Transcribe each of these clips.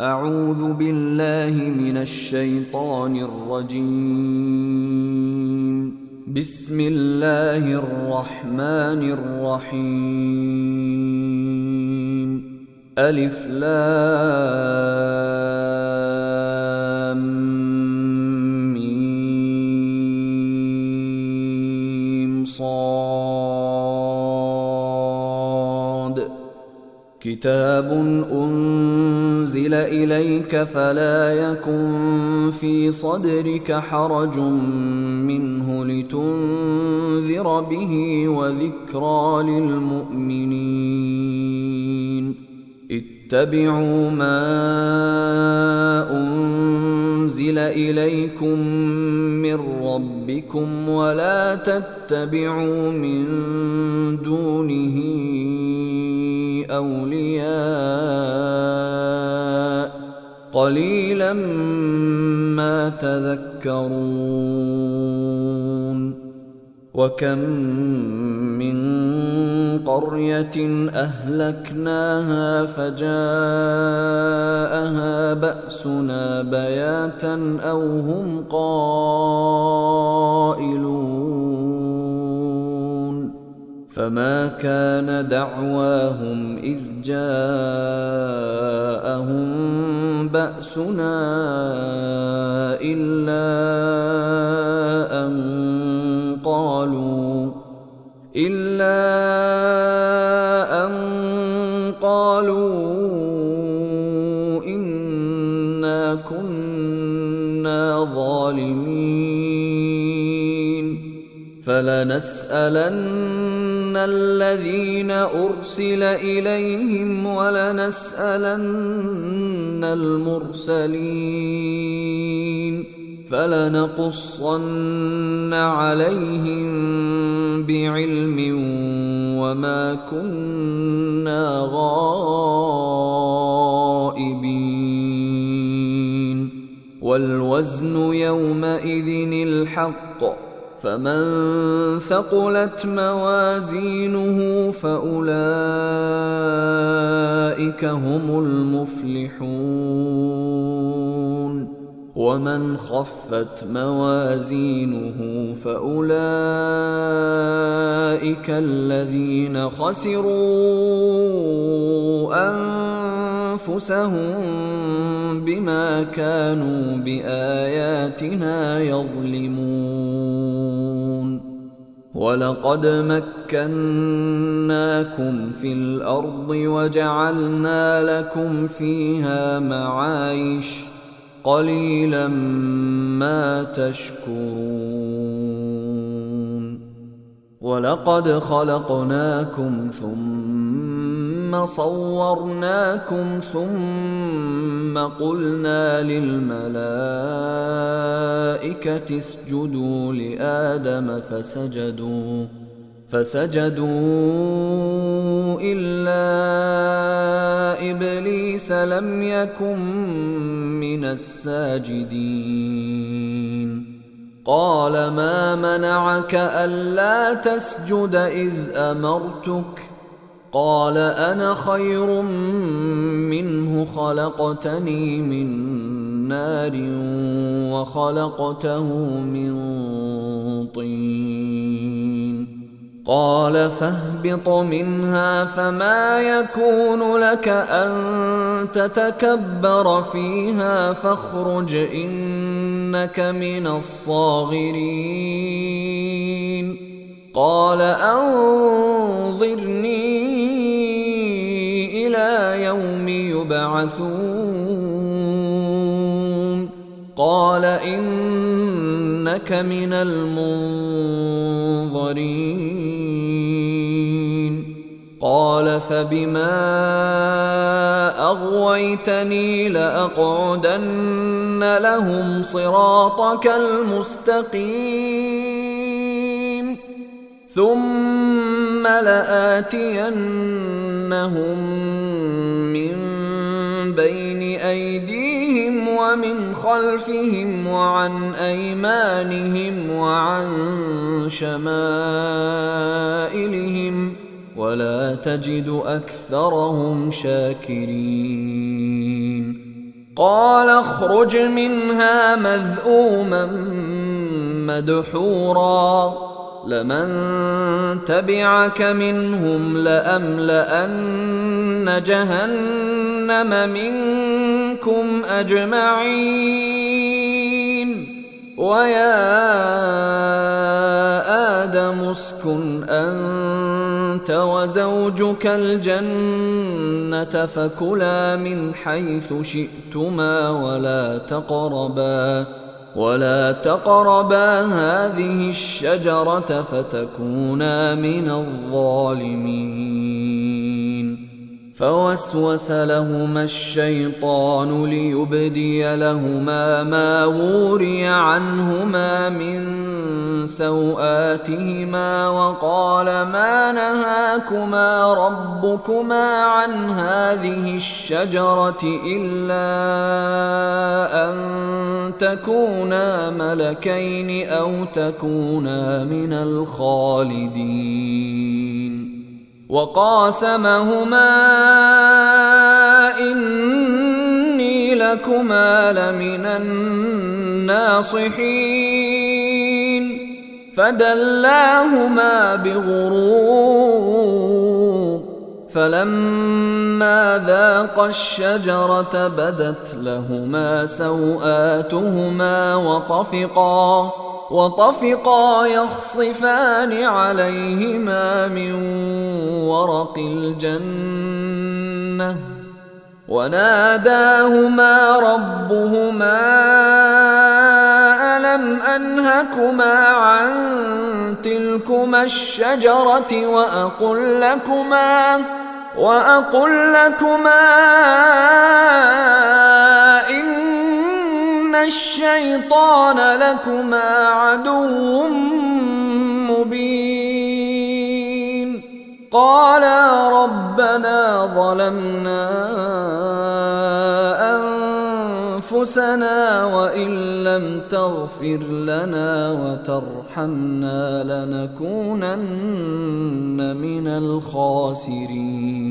أعوذ بالله من الشيطان الرجيم. بسم الله الرحمن الرحيم. ألف لام ميم صاد. كتاب أنزل إليك فلا يكن في صدرك حرج منه لتنذر به وذكرى للمؤمنين. اتبعوا ما أنزل إليكم من ربكم ولا تتبعوا من دونه أولياء قليلا ما تذكرون. وكم من قرية أهلكناها فجاءها بأسنا بياتا أو هم قائلون. فما كان دعواهم إذ جاءهم بأسنا إلا أن قالوا إنا كنا ظالمين. فلنسألن الذين أرسل إليهم ولنسألن المرسلين. فلنقصن عليهم بعلم وما كنا غائبين. والوزن يومئذ الحق، فمن ثقلت موازينه فأولئك هم المفلحون. ومن خفت موازينه فأولئك الذين خسروا أنفسهم بما كانوا بآياتنا يظلمون. ولقد مكناكم في الأرض وجعلنا لكم فيها معايش قليلا ما تشكرون. ولقد خلقناكم ثم صورناكم ثم قلنا للملائكة اسجدوا لآدم فسجدوا إلا إبليس لم يكن من الساجدين. قال ما منعك ألا تسجد إذ أمرتك؟ قال أنا خير منه خلقتني من نار وخلقته من طين. قال فاهبط منها فما يكون لك أن تتكبر فيها فاخرج إنك من الصاغرين. قال أنظرني إلى يوم يبعثون. قال إنك من المنظرين. قال فبما أغويتني لأقعدن لهم صراطك المستقيم ثم لآتينهم من بين أيديهم ومن خلفهم وعن أيمانهم وعن شمائلهم ولا تجد أكثرهم شاكرين. قال اخرج منها مذءوما مدحورا لمن تبعك منهم لأملأن جهنم منكم أجمعين ويا آدم اسكن أنت وزوجك الجنة فكلا من حيث شئتما ولا تقربا هذه الشجرة فتكونا من الظالمين فوسوس لهما الشيطان ليبدي لهما ما وري عنهما من سوآتهما وقال ما نهاكما ربكما عن هذه الشجرة إلا أن تكونا ملكين أو تكونا من الخالدين وقاسمهما إني لكما لمن الناصحين فدلاهما بغرور فلما ذاقا الشجرة بدت لهما سوآتهما وطفقا يخصفان عليهما من ورق الجنة وناداهما ربهما ألم أنهكما عن تلكما الشجرة وأقل لكما إن الشيطان لكما عدو مبين قالا ربنا ظلمنا أنفسنا وإن لم تغفر لنا وترحمنا لنكونن من الخاسرين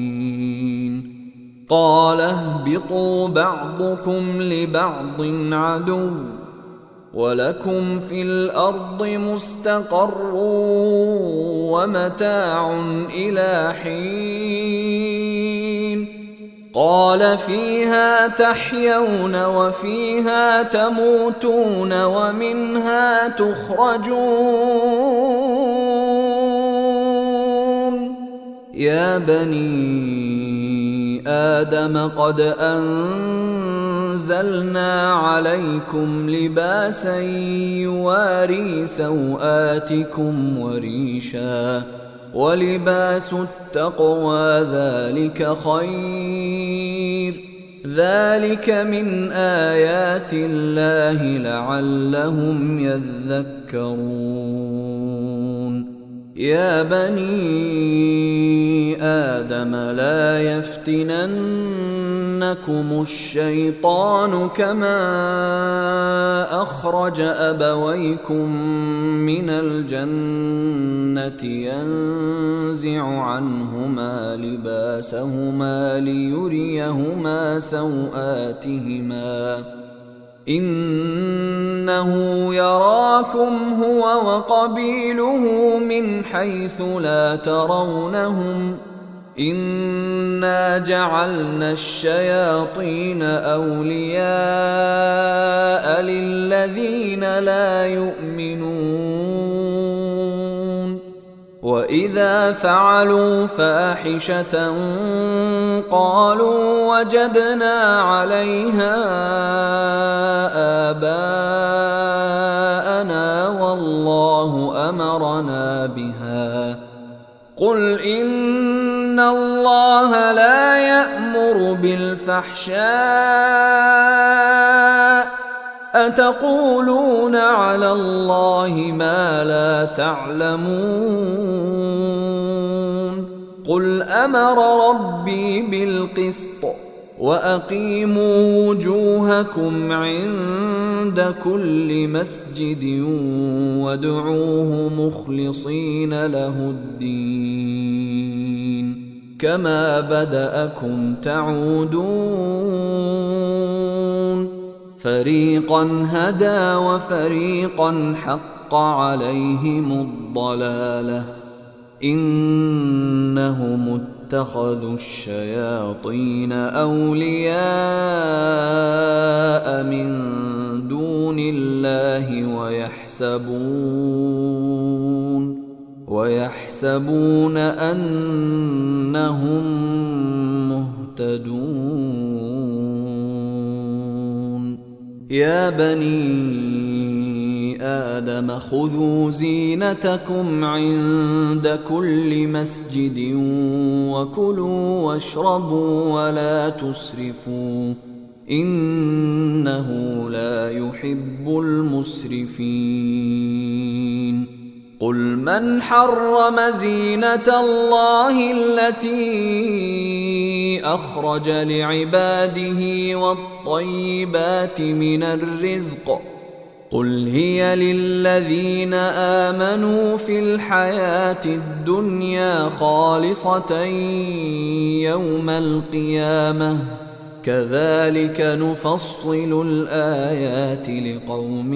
قال اهبطوا بعضكم لبعض عدو ولكم في الأرض مستقر ومتاع إلى حين قال فيها تحيون وفيها تموتون ومنها تخرجون يا بني آدم قد أنزلنا عليكم لباسا يواري سوآتكم وريشا ولباس التقوى ذلك خير ذلك من آيات الله لعلهم يذكرون يا بني آدم لا يفتننكم الشيطان كما أخرج أبويكم من الجنة ينزع عنهما لباسهما ليريهما سوآتهما إنه يراكم هو وقبيله من حيث لا ترونهم إنا جعلنا الشياطين أولياء للذين لا يؤمنون وإذا فعلوا فاحشة قالوا وجدنا عليها آباءنا والله أمرنا بها قل إن الله لا يأمر بالفحشاء أتقولون على الله ما لا تعلمون قل أمر ربي بالقسط وأقيموا وجوهكم عند كل مسجد وادعوه مخلصين له الدين كما بدأكم تعودون فريقا هدى وفريقا حق عليهم الضلالة إنهم اتخذوا الشياطين أولياء من دون الله ويحسبون أنهم مهتدون يا بني آدم خذوا زينتكم عند كل مسجد وكلوا واشربوا ولا تسرفوا إنه لا يحب المسرفين قل من حرم زينة الله التي أخرج لعباده والطيبات من الرزق قل هي للذين آمنوا في الحياة الدنيا خالصة يوم القيامة كذلك نفصل الآيات لقوم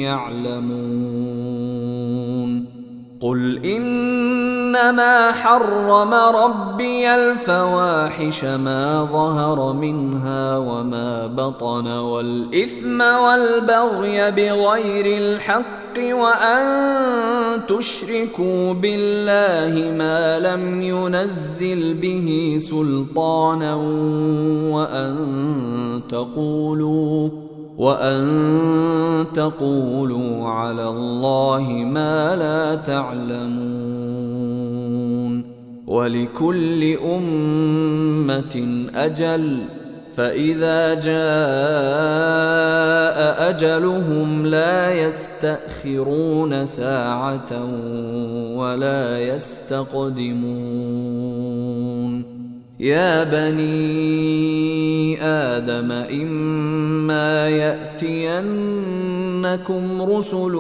يعلمون قل إنما حرم ربي الفواحش ما ظهر منها وما بطن والإثم والبغي بغير الحق وأن تشركوا بالله ما لم ينزل به سلطانا وأن تقولوا على الله ما لا تعلمون ولكل أمة أجل فإذا جاء أجلهم لا يستأخرون ساعة ولا يستقدمون يا بني آدم إما يأتينكم رسل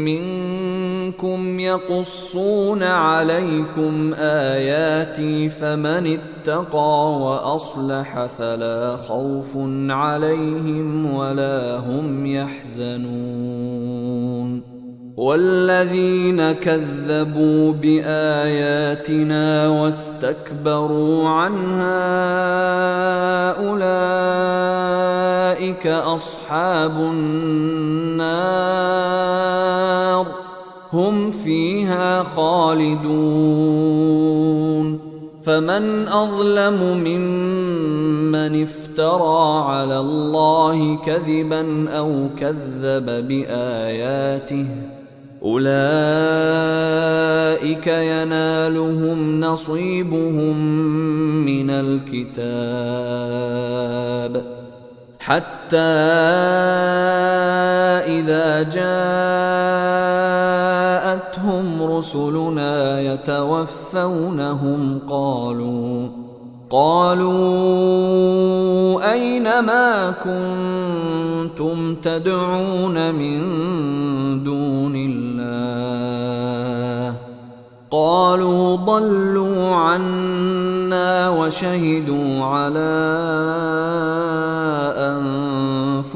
منكم يقصون عليكم آياتي فمن اتقى وأصلح فلا خوف عليهم ولا هم يحزنون والذين كذبوا بآياتنا واستكبروا عنها أولئك أصحاب النار هم فيها خالدون فمن أظلم ممن افترى على الله كذبا أو كذب بآياته أولئك ينالهم نصيبهم من الكتاب حتى إذا جاءتهم رسلنا يتوفونهم قالوا أين ما كنتم تدعون من دون الله قالوا ضلوا عنا وشهدوا على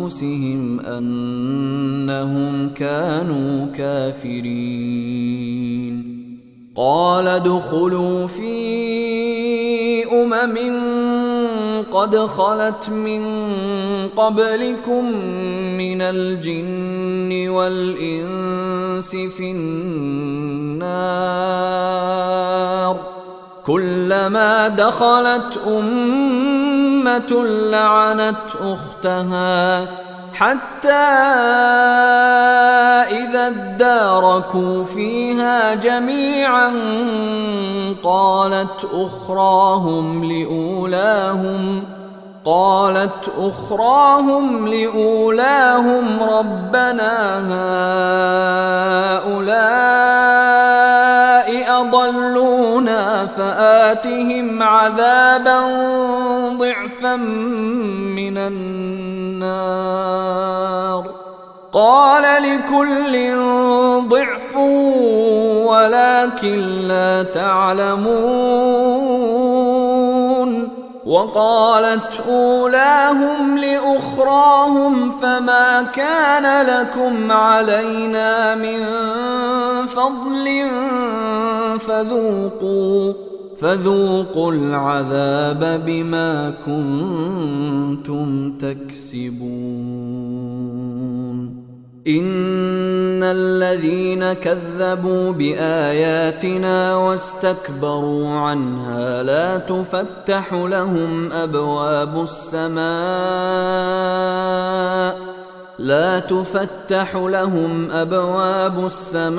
أنفسهم أنهم كانوا كافرين قال ادخلوا في قد خلت من قبلكم من الجن والإنس في النار كلما دخلت أمة لعنت أختها حتى إذا اداركوا فيها جميعا قالت أخراهم لأولاهم ربنا هؤلاء أضلونا فآتهم عذابا ضعفا من النار قال لكل ضعف ولكن لا تعلمون وقالت أولاهم لأخراهم فما كان لكم علينا من فضل فذوقوا العذاب بما كنتم تكسبون إن الذين كذبوا بآياتنا واستكبروا عنها لا تفتح لهم أبواب السماء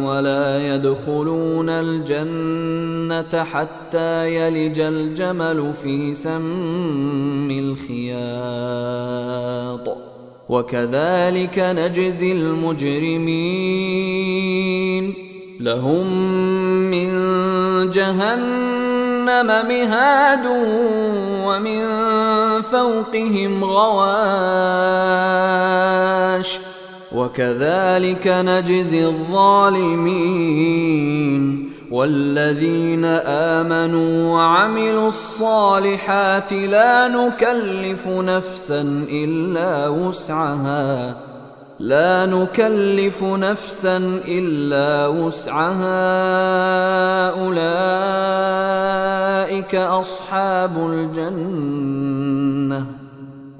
ولا يدخلون الجنة حتى يلج الجمل في سم الخياط وكذلك نجزي المجرمين لهم من جهنم مهاد ومن فوقهم غواش وكذلك نجزي الظالمين والذين آمنوا وعملوا الصالحات لا نكلف نفسا إلا وسعها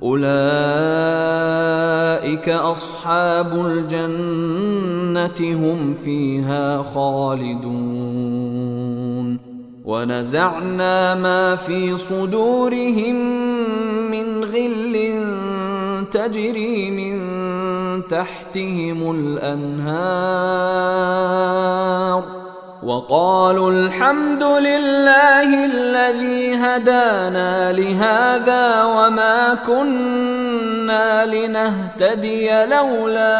أولئك أصحاب الجنة هم فيها خالدون ونزعنا ما في صدورهم من غل تجري من تحتهم الأنهار وقالوا الحمد لله الذي هدانا لهذا وما كنا لنهتدي لولا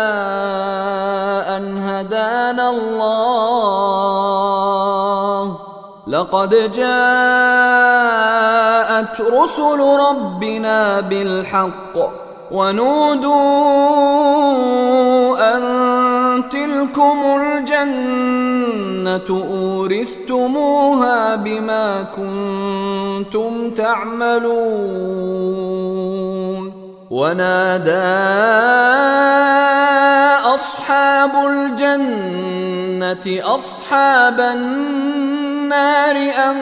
أن هدانا الله لقد جاءت رسل ربنا بالحق ونودوا أن تلكم الجنة أورثتموها بما كنتم تعملون ونادى أصحاب الجنة أصحاب النار أن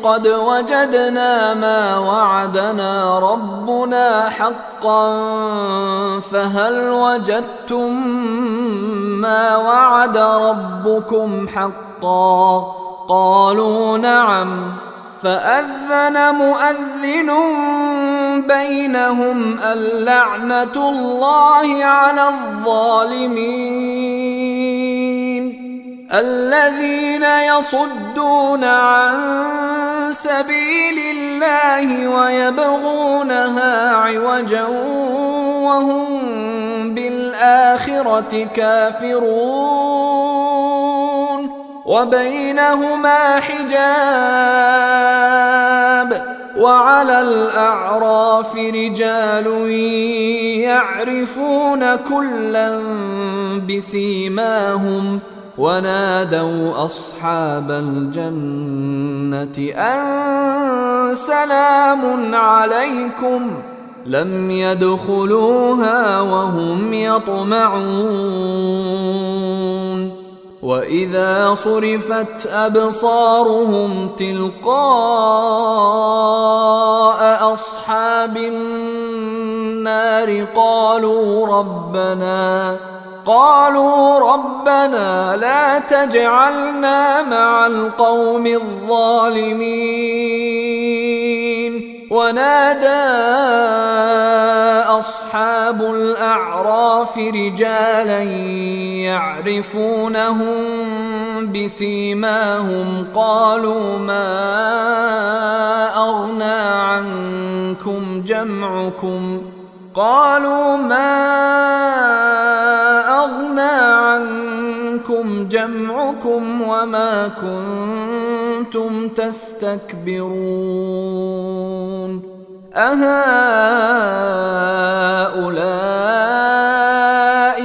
قد وجدنا ما وعدنا ربنا حقا فهل وجدتم ما وعد ربكم حقا قالوا نعم فأذن مؤذن بينهم اللعنة الله على الظالمين الذين يصدون عن سبيل الله ويبغونها عوجا وهم بالآخرة كافرون وبينهما حجاب وعلى الأعراف رجال يعرفون كلا بسيماهم ونادوا أصحاب الجنة أن سلام عليكم لم يدخلوها وهم يطمعون وإذا صرفت أبصارهم تلقاء أصحاب النار قالوا ربنا لا تجعلنا مع القوم الظالمين ونادى أصحاب الأعراف رجالا يعرفونهم بسيماهم قالوا ما أغنى عنكم جمعكم وما كنتم تستكبرون أهؤلاء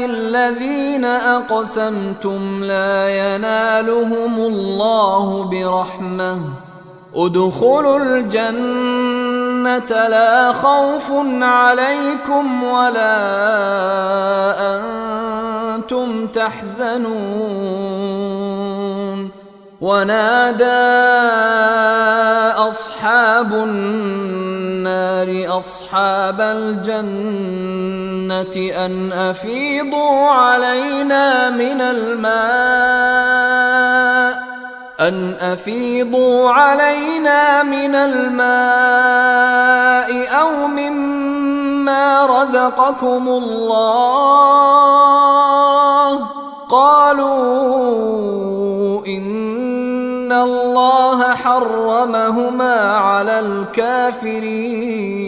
الذين أقسمتم لا ينالهم الله برحمة ادخلوا الجنة لا خوف عليكم ولا أنتم تحزنون ونادى أصحاب النار أصحاب الجنة أن أفيضوا علينا من الماء أو مما رزقكم الله قالوا إن الله حرمهما على الكافرين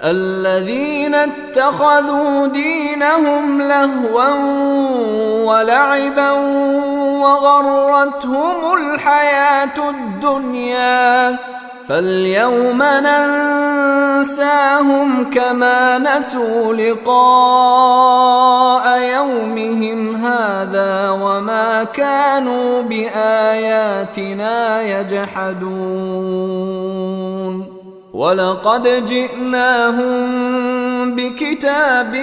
الذين اتخذوا دينهم لهوا ولعبا وغرتهم الحياة الدنيا فاليوم ننساهم كما نسوا لقاء يومهم هذا وما كانوا بآياتنا يجحدون ولقد جئناهم بكتاب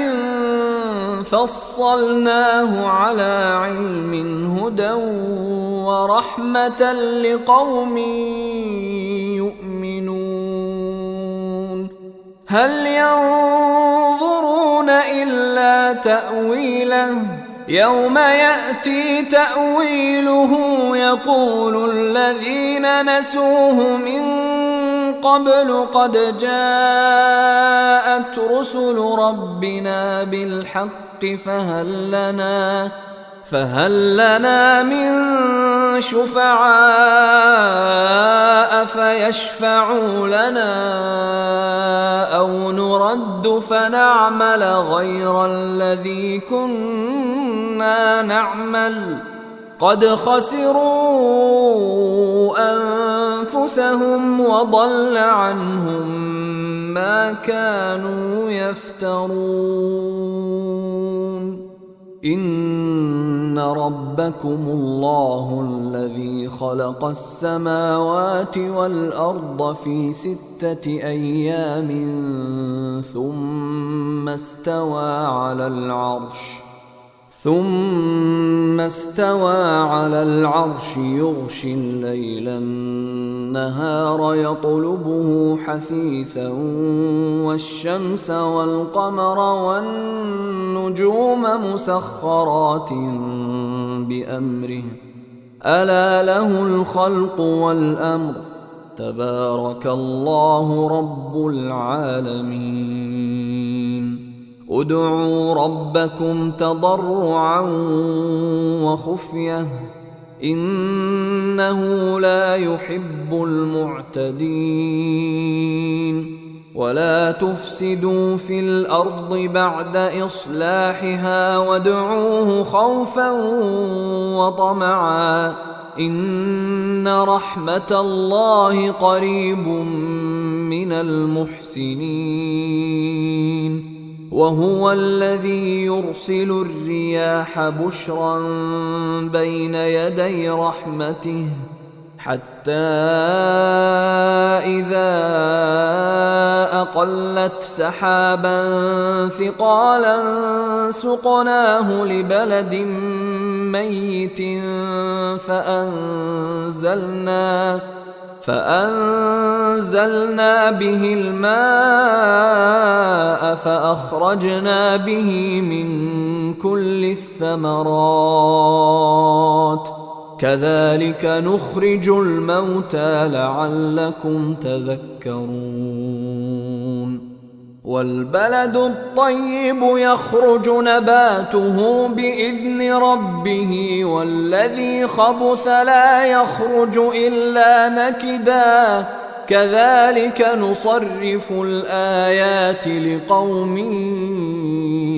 فصلناه على علم هدى ورحمة لقوم يؤمنون هل ينظرون إلا تأويله يوم يأتي تأويله يقول الذين نسوه من قبل قد جاءت رسل ربنا بالحق فهل لنا من شفعاء فيشفعوا لنا أو نرد فنعمل غير الذي كنا نعمل قد خسروا أنفسهم وضل عنهم ما كانوا يفترون إن ربكم الله الذي خلق السماوات والأرض في 6 أيام ثم استوى على العرش يغشي الليل النهار يطلبه حثيثا والشمس والقمر والنجوم مسخرات بأمره ألا له الخلق والأمر تبارك الله رب العالمين ادعوا ربكم تضرعا وخفية إنه لا يحب المعتدين ولا تفسدوا في الأرض بعد إصلاحها وادعوه خوفا وطمعا إن رحمة الله قريب من المحسنين وهو الذي يرسل الرياح بشرا بين يدي رحمته حتى إذا أقلت سحابا ثقالا سقناه لبلد ميت فأنزلنا به الماء فأخرجنا به من كل الثمرات كذلك نخرج الموتى لعلكم تذكرون والبلد الطيب يخرج نباته بإذن ربه والذي خبث لا يخرج إلا نكدا كذلك نصرف الآيات لقوم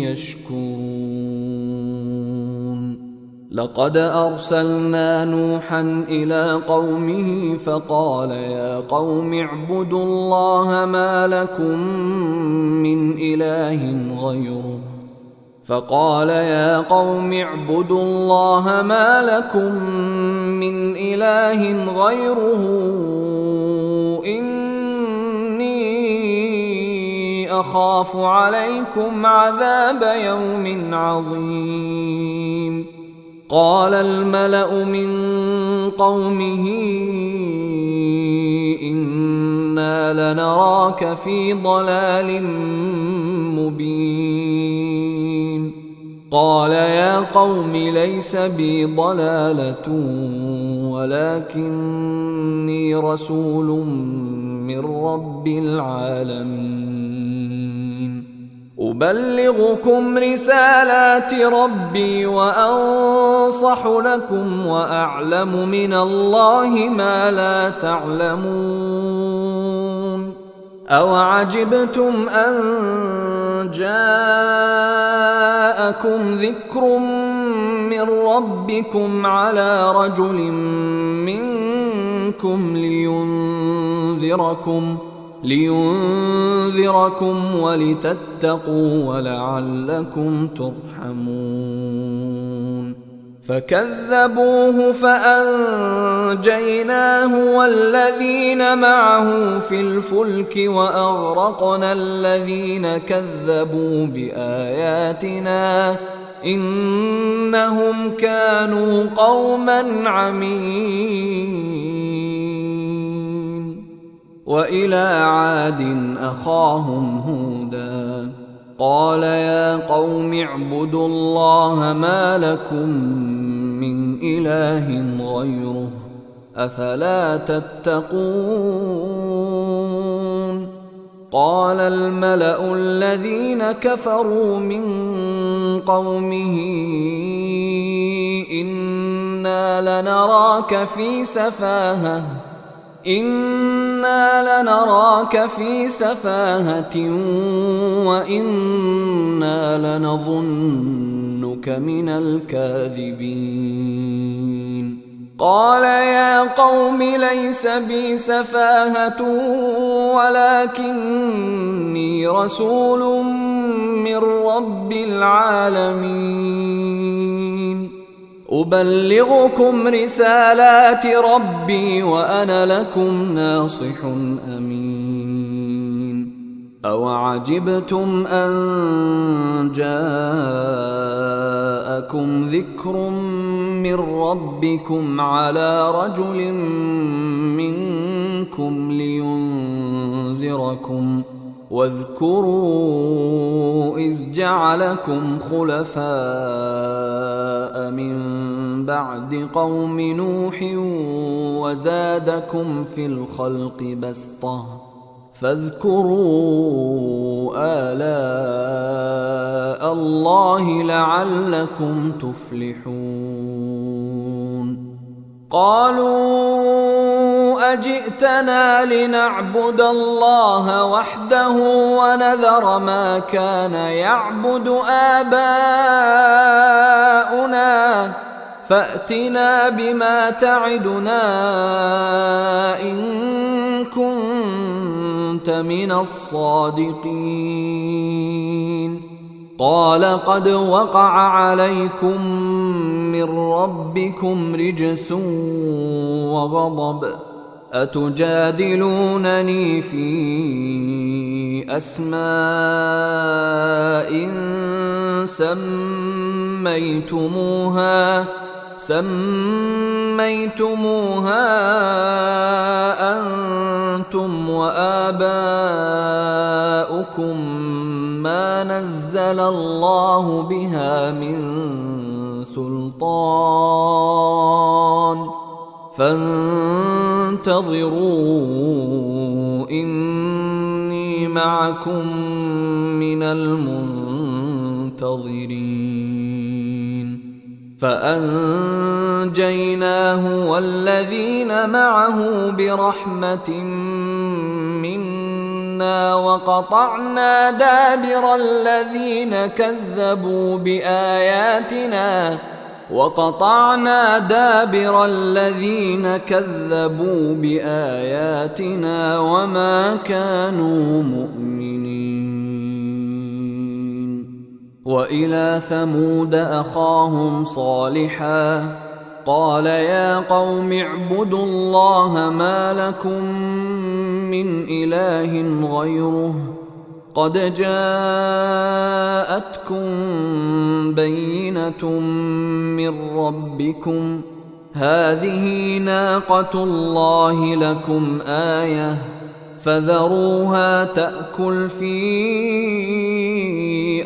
يشكرون لقد أرسلنا نوحا إلى قومه فقال يا قوم اعبدوا الله ما لكم من إله غيره من إله غيره أخاف عليكم عذاب يوم عظيم. قال الملأ من قومه إنا لنراك في ضلال مبين. قال يا قوم ليس بي ضلالة ولكني رسول من رب العالمين أبلغكم رسالات ربي وأنصح لكم وأعلم من الله ما لا تعلمون. أوعجبتم أن جاءكم ذكر من ربكم على رجل منكم لينذركم ولتتقوا ولعلكم ترحمون. فكذبوه فأنجيناه والذين معه في الفلك وأغرقنا الذين كذبوا بآياتنا إنهم كانوا قوما عمين. وإلى عاد أخاهم هودا قال يا قوم اعبدوا الله ما لكم من إله غيره أفلا تتقون. قال الملأ الذين كفروا من قومه إنا لنراك في سفاهة وإنا لنظنك من الكاذبين. قال يا قوم ليس بي سفاهة ولكني رسول من رب العالمين أبلغكم رسالات ربي وأنا لكم ناصح أمين. أوعجبتم أن جاءكم ذكر من ربكم على رجل منكم لينذركم واذكروا إذ جعلكم خلفاء من بعد قوم نوح وزادكم في الخلق بسطة فاذكروا آلاء الله لعلكم تفلحون. قالوا أجئتنا لنعبد الله وحده ونذر ما كان يعبد آباؤنا فأتنا بما تعدنا إن كنت من الصادقين. قال قد وقع عليكم من ربكم رجس وغضب أتجادلونني في أسماء سميتموها أنتم وآباؤكم ما نزل الله بها من سلطان فانتظروا إني معكم من المنتظرين. فأنجيناه والذين معه برحمة منا وقطعنا دابر الذين كذبوا بآياتنا وما كانوا مؤمنين. وإلى ثمود أخاهم صالحا قال يا قوم اعبدوا الله ما لكم من إله غيره قد جاءتكم بينة من ربكم هذه ناقة الله لكم آية فذروها تأكل في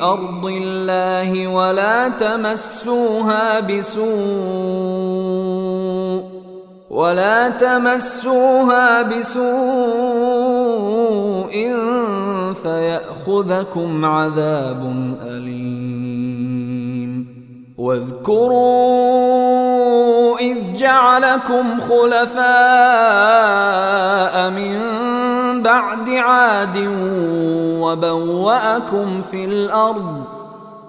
أرض الله ولا تمسوها بسوء فيأخذكم عذاب أليم واذكروا إذ جعلكم خلفاء من بعد عاد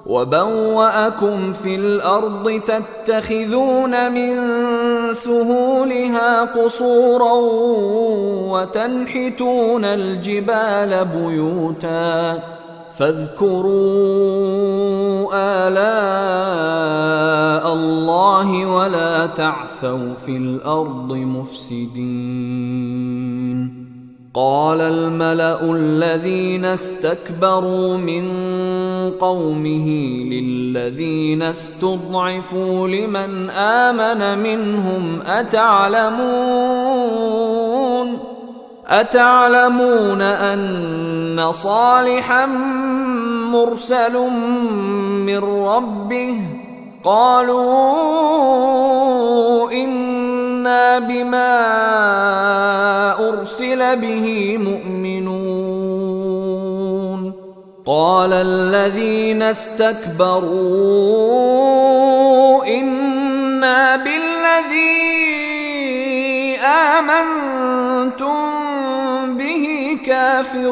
وبوأكم في الأرض تتخذون من سهولها قصورا وتنحتون الجبال بيوتا فاذكروا آلاء الله ولا تعثوا في الأرض مفسدين. قال الملأ الذين استكبروا من قومه للذين استضعفوا لمن آمن منهم أتعلمون أن صالحا مرسل من ربه قالوا إنا بما أرسل به مؤمنون. قال الذين استكبروا إنا بالذي آمنتم به كافرون.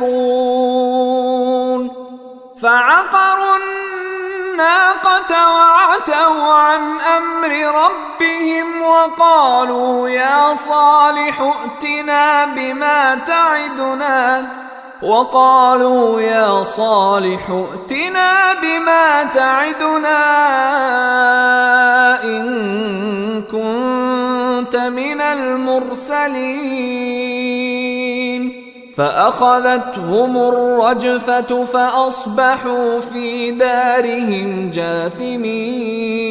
فعقروا الناقة وعتوا عن أمر ربهم وقالوا يا صالح ائتنا بما تعدنا إن كنت من المرسلين. فأخذتهم الرجفة فأصبحوا في دارهم جاثمين.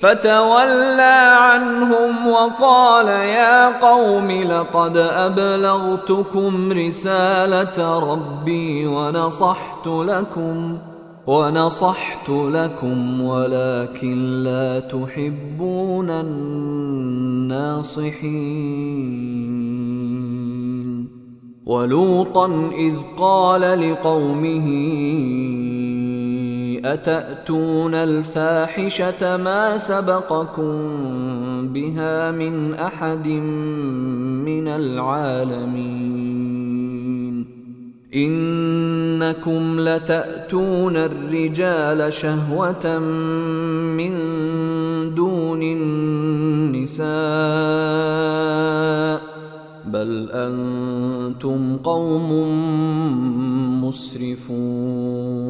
فتولى عنهم وقال يا قوم لقد أبلغتكم رسالة ربي ونصحت لكم ولكن لا تحبون الناصحين. ولوطا إذ قال لقومه أتأتون الفاحشة ما سبقكم بها من أحد من العالمين إنكم لتأتون الرجال شهوة من دون النساء بل أنتم قوم مسرفون.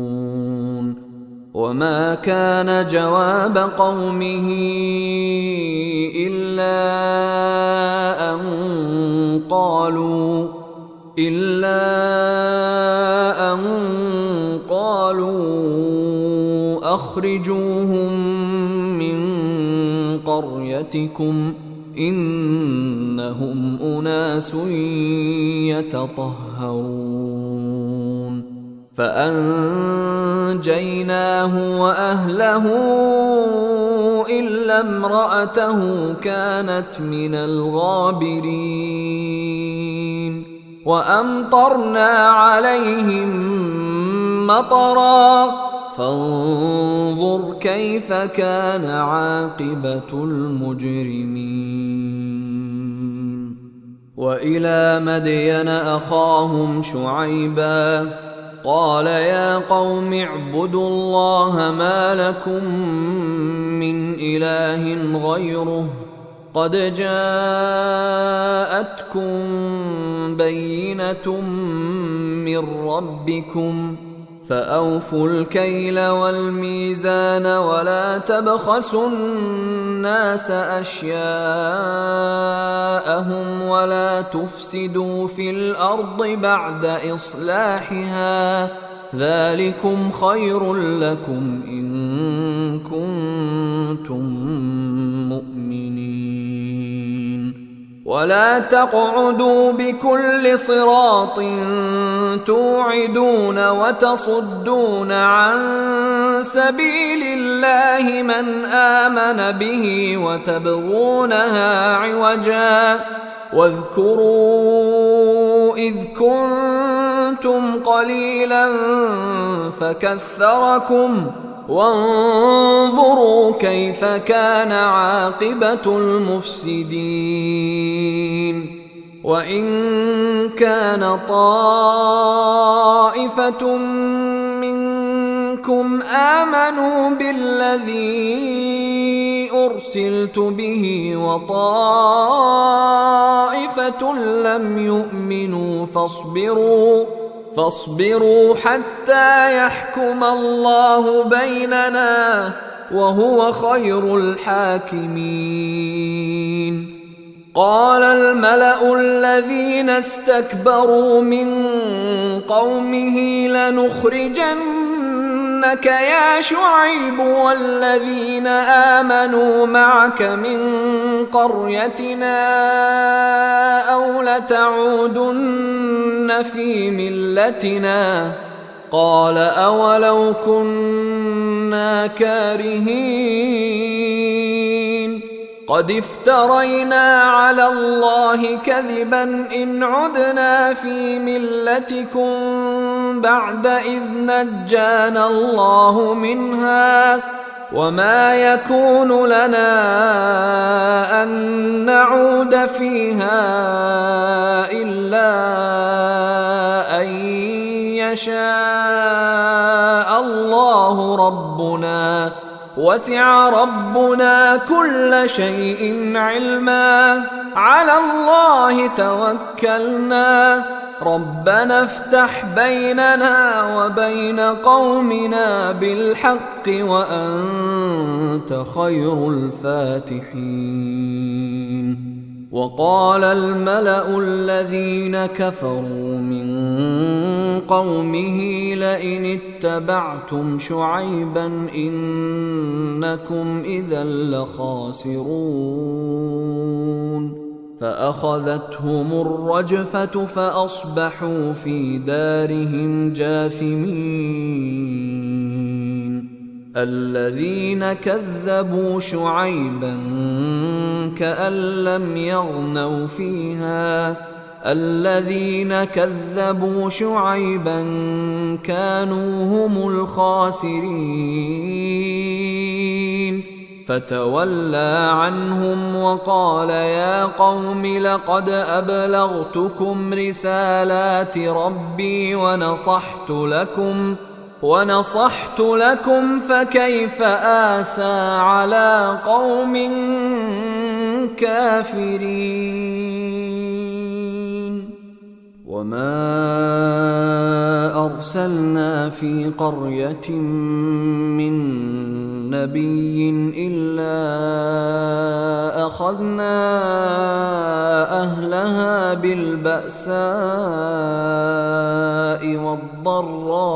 وما كان جواب قومه إلا أن قالوا أخرجوهم من قريتكم إنهم أناس يتطهرون. فأنجيناه وأهله إلا امرأته كانت من الغابرين. وأمطرنا عليهم مطرا فانظر كيف كان عاقبة المجرمين. وإلى مدين أخاهم شعيبا قال يا قوم اعبدوا الله ما لكم من إله غيره قد جاءتكم بينة من ربكم فأوفوا الكيل والميزان ولا تبخسوا الناس أشياءهم ولا تفسدوا في الأرض بعد إصلاحها، ذلكم خير لكم إن كنتم مؤمنين. ولا تقعدوا بكل صراط توعدون وتصدون عن سبيل الله من آمن به وتبغونها عوجا، واذكروا إذ كنتم قليلا فكثركم، وانظروا كيف كان عاقبة المفسدين. وإن كان طائفة منكم آمنوا بالذي أرسلت به وطائفة لم يؤمنوا فاصبروا حتى يحكم الله بيننا وهو خير الحاكمين. قال الملأ الذين استكبروا من قومه لنخرجنك يا شعيب والذين آمنوا معك من قريتنا أو لتعودن في ملتنا. قال أولو كنا كارهين قد افترينا على الله كذبا إن عدنا في ملتكم بعد إذ نجانا الله منها، وما يكون لنا أن نعود فيها إلا أن يشاء الله ربنا، وسع ربنا كل شيء علما، على الله توكلنا، ربنا افتح بيننا وبين قومنا بالحق وأنت خير الفاتحين. وقال الملأ الذين كفروا من قومه لئن اتبعتم شعيبا إنكم إذا لخاسرون. فأخذتهم الرجفة فأصبحوا في دارهم جاثمين. الذين كذبوا شعيبا كأن لم يغنوا فيها، الذين كذبوا شعيبا كانوا هم الخاسرين. فتولى عنهم وقال يا قوم لقد أبلغتكم رسالات ربي ونصحت لكم فكيف آسى على قوم كافرين. وما أرسلنا في قرية من نبي إلا أخذنا أهلها بالبأساء والضراء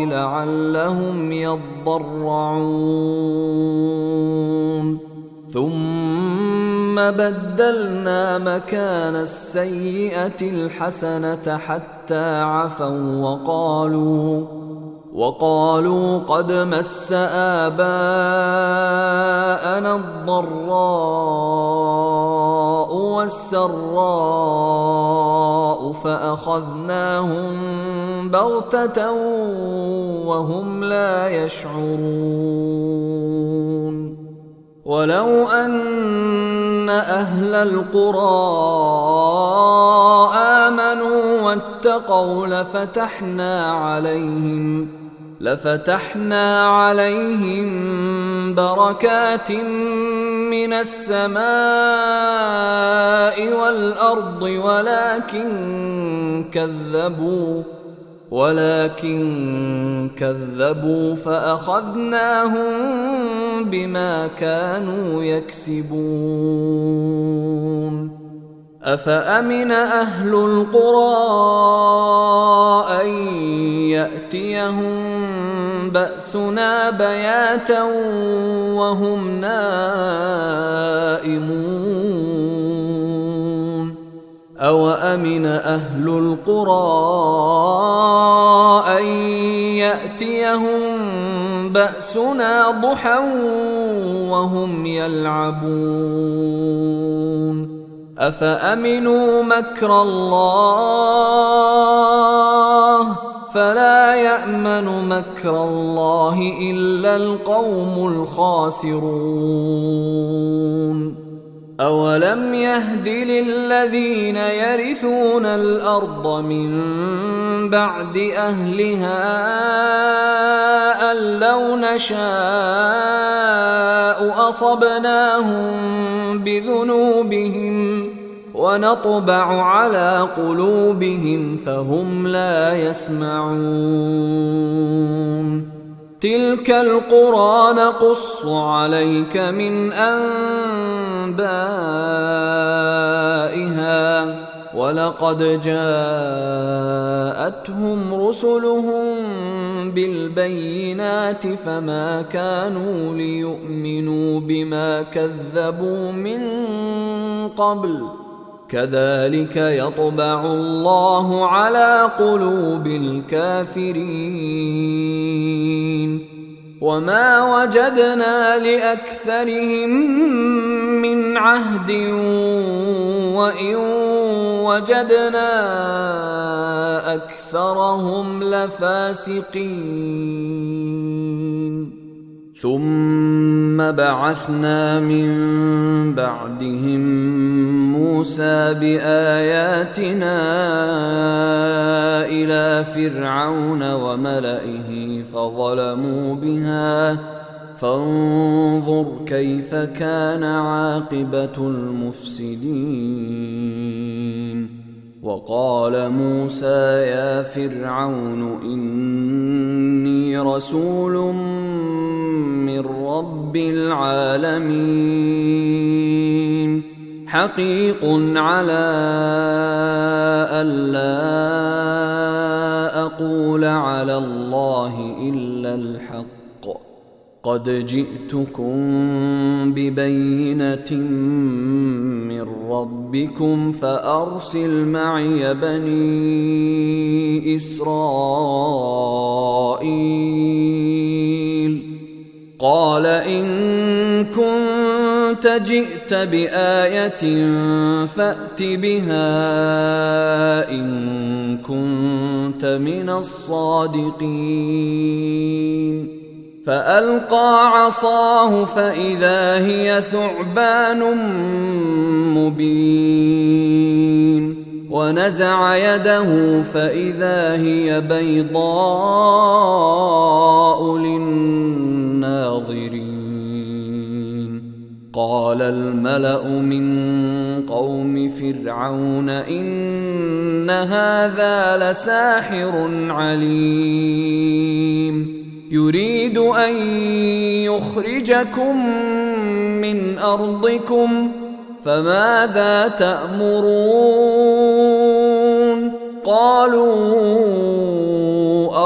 لعلهم يضرعون. ثم بدلنا مكان السيئة الحسنة حتى عفوا وقالوا قد مس آباءنا الضراء والسراء فأخذناهم بغتة وهم لا يشعرون. ولو أن أهل القرى آمنوا واتقوا لفتحنا عليهم بركات من السماء والأرض ولكن كذبوا فأخذناهم بما كانوا يكسبون أفأمن أهل القرى أن يأتيهم بأسنا بياتا وهم نائمون أوأمن أهل القرى أن يأتيهم بأسنا ضحى وهم يلعبون أفأمنوا مكر الله فلا يأمن مكر الله إلا القوم الخاسرون أولم يهد للذين يرثون الأرض من بعد أهلها أن لو نشاء أصبناهم بذنوبهم ونطبع على قلوبهم فهم لا يسمعون تلك القرى نقص عليك من أنبائها ولقد جاءتهم رسلهم بالبينات فما كانوا ليؤمنوا بما كذبوا من قبل كذلك يطبع الله على قلوب الكافرين وما وجدنا لأكثرهم من عهد وإن وجدنا أكثرهم لفاسقين ثم بعثنا من بعدهم موسى بآياتنا إلى فرعون وملئه فظلموا بها فانظر كيف كان عاقبة المفسدين وقال موسى يا فرعون إني رسول من رب العالمين حقيق على ألا أقول على الله إلا الحق قد جئتكم ببينة من ربكم فأرسل معي بني إسرائيل قال إن كنت جئت بآية فأت بها إن كنت من الصادقين فألقى عصاه فإذا هي ثعبان مبين ونزع يده فإذا هي بيضاء للناظرين قال الملأ من قوم فرعون إن هذا لساحر عليم يريد أن يخرجكم من أرضكم فماذا تأمرون قالوا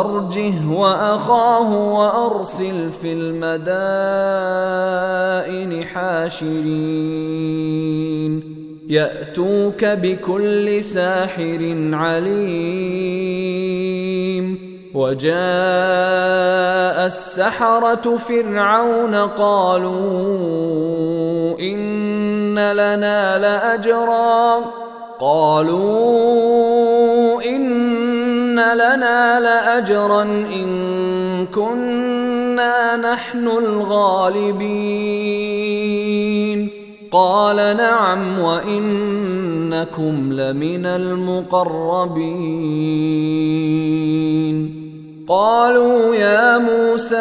أرجه وأخاه وأرسل في المدائن حاشرين يأتوك بكل ساحر عليم وجاء السحرة فرعون قالوا إن لنا لأجرا إن كنا نحن الغالبين قال نعم وإنكم لمن المقربين قالوا يا موسى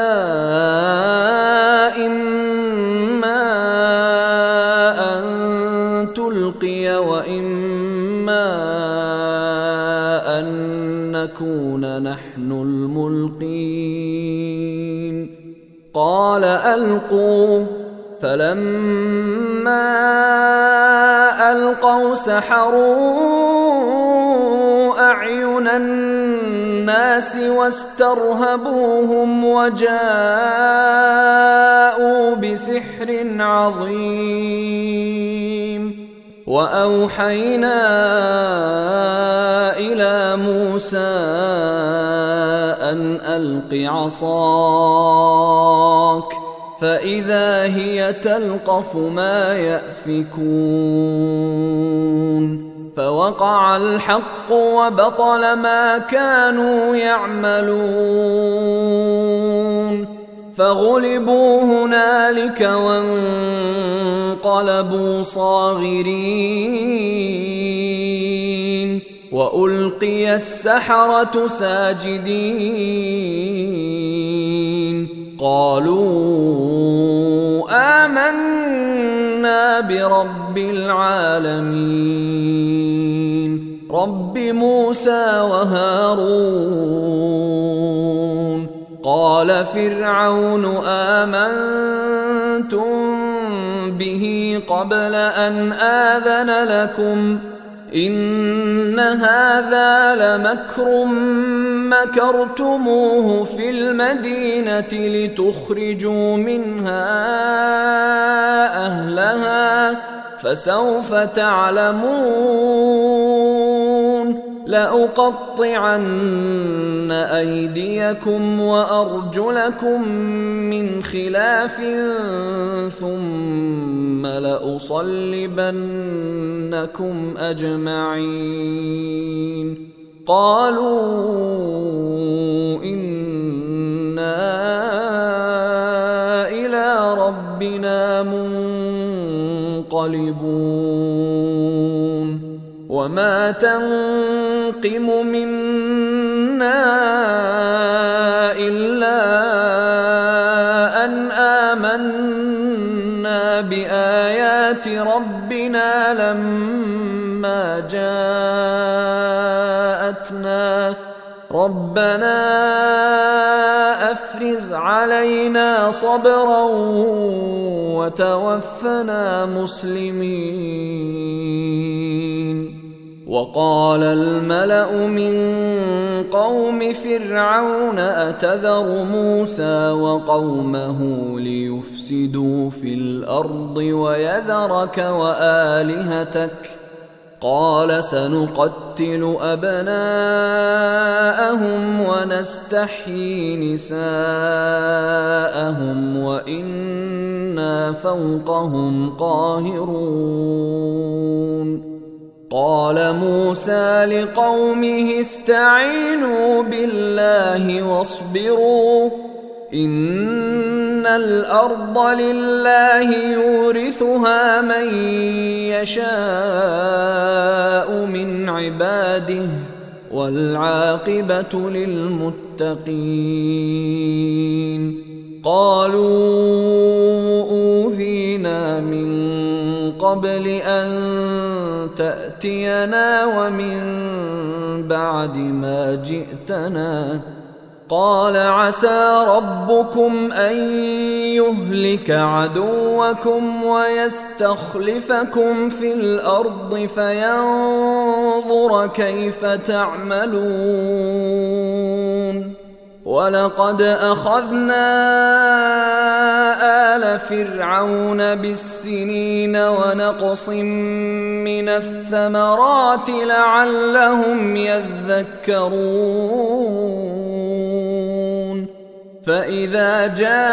إما أن تلقي وإما أن نكون نحن الملقين قال ألقوا فلما ألقوا سحروا أعين الناس واسترهبوهم وجاءوا بسحر عظيم وأوحينا إلى موسى أن ألق عصاك فإذا هي تلقف ما يأفكون فوقع الحق وبطل ما كانوا يعملون فغلبوا هنالك وانقلبوا صاغرين وألقي السحرة ساجدين قالوا آمنا برب العالمين رب موسى وهارون قال فرعون آمنتم به قبل أن آذن لكم إن هذا لمكر مكرتموه في المدينة لتخرجوا منها أهلها فسوف تعلمون لأقطعن أيديكم وأرجلكم من خلاف ثم لأصلبنكم أجمعين قالوا إنا إلى ربنا منقلبون وما تنقم منا إلا أن آمنا بآيات ربنا لما جاءتنا ربنا أفرغ علينا صبرا وتوفنا مسلمين وقال الملأ من قوم فرعون أتذر موسى وقومه ليفسدوا في الأرض ويذرك وآلهتك قال سنقتل أبناءهم ونستحيي نساءهم وإنا فوقهم قاهرون قال موسى لقومه استعينوا بالله واصبروا إن الأرض لله يورثها من يشاء من عباده والعاقبة للمتقين قالوا أوذينا من قبل أن تأتينا ومن بعد ما جئتنا قال عسى ربكم أن يهلك عدوكم ويستخلفكم في الأرض فينظر كيف تعملون ولقد أخذنا آل فرعون بالسنين ونقص من الثمرات لعلهم يذكرون فإذا جاءتهم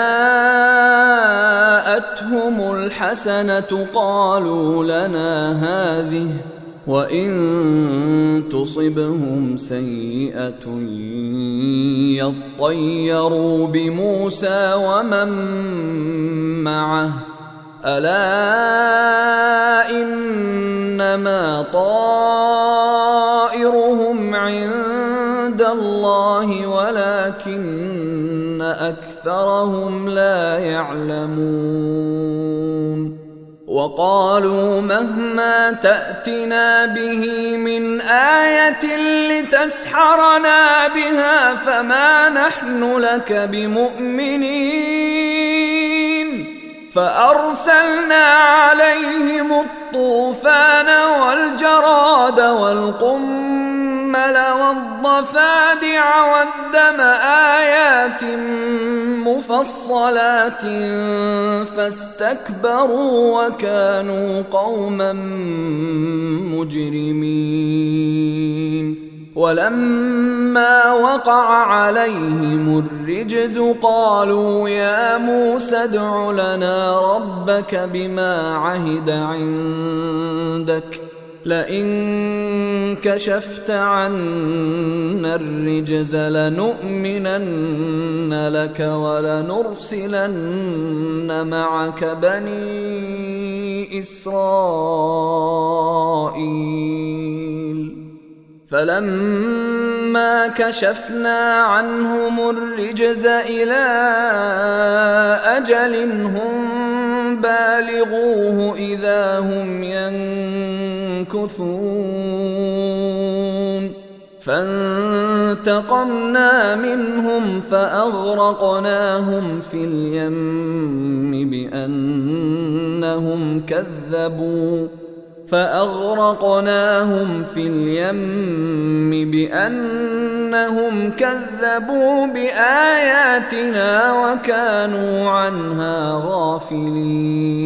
الحسنة قالوا لنا هذه وإن تصبهم سيئة يطيروا بموسى ومن معه ألا إنما طائرهم عند الله ولكن أكثرهم لا يعلمون وقالوا مهما تأتنا به من آية لتسحرنا بها فما نحن لك بمؤمنين فأرسلنا عليهم الطوفان والجراد والقمل والضفادع والدم آيات مفصلات فاستكبروا وكانوا قوما مجرمين ولما وقع عليهم الرجز قالوا يا موسى ادع لنا ربك بما عهد عندك لئن كشفت عنا الرجز لنؤمنن لك ولنرسلن معك بني إسرائيل فلما كشفنا عنهم الرجز إلى أجل هم بالغوه إذا هم ينكثون فانتقمنا منهم فأغرقناهم في اليم بأنهم كذبوا بآياتنا وكانوا عنها غافلين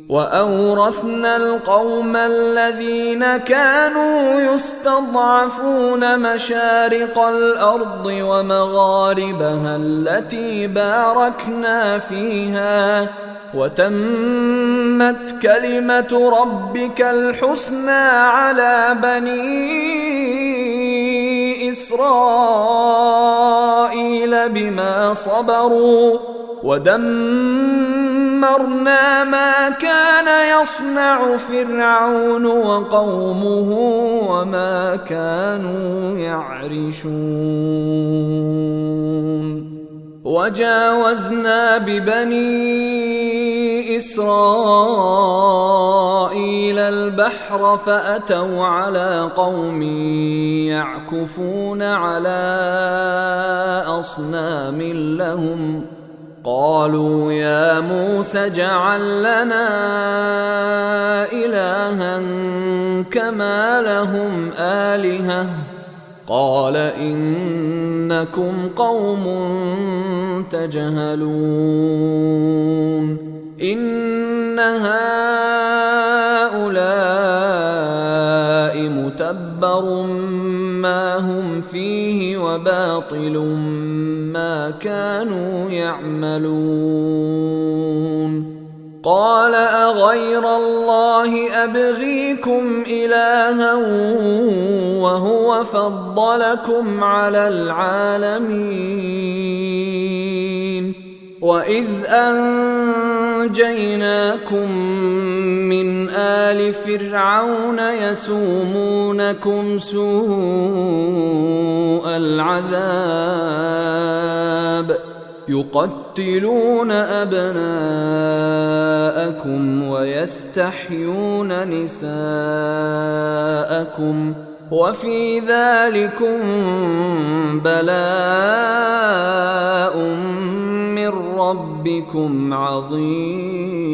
وأورثنا القوم الذين كانوا يستضعفون مشارق الأرض ومغاربها التي باركنا فيها وتمت كلمة ربك الحسنى على بني إسرائيل بما صبروا ودمرنا ما كان يصنع فرعون وقومه وما كانوا يعرشون وجاوزنا ببني إسرائيل البحر فأتوا على قوم يعكفون على أصنام لهم قالوا يا موسى اجعل لنا إلها كما لهم آلهة قال إنكم قوم تجهلون إن هؤلاء متبر ما هم فيه وباطل ما كانوا يعملون قال أغير الله أبغيكم إلها وهو فضلكم على العالمين وإذ أنجيناكم من آل فرعون يسومونكم سوء العذاب يقتلون أبناءكم ويستحيون نساءكم وفي ذلكم بلاء من ربكم عظيم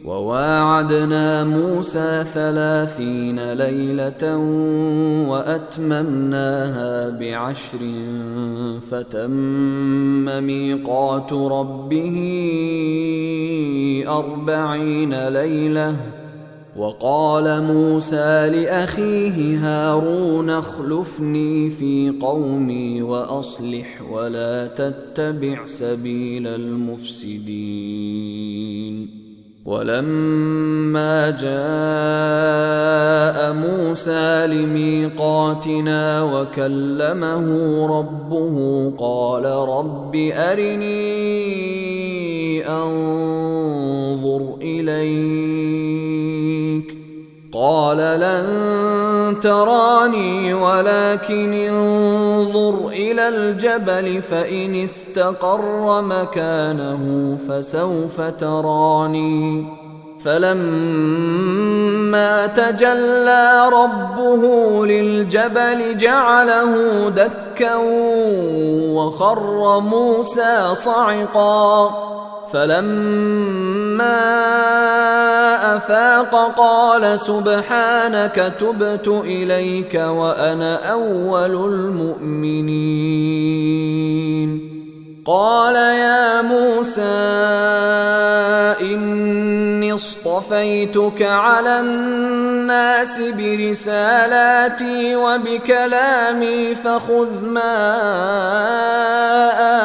وواعدنا موسى 30 ليلة وأتممناها ب10 فتم ميقات ربه 40 ليلة وقال موسى لأخيه هارون اخلفني في قومي وأصلح ولا تتبع سبيل المفسدين ولما جاء موسى لميقاتنا وكلمه ربه قال رب أرني أنظر إليك قال لن تراني ولكن انظر إلى الجبل فإن استقر مكانه فسوف تراني فلما تجلى ربه للجبل جعله دكا وخر موسى صعقا فلما أفاق قال سبحانك تبت إليك وأنا أول المؤمنين قال يا موسى إني اصطفيتك على الناس برسالاتي وبكلامي فخذ ما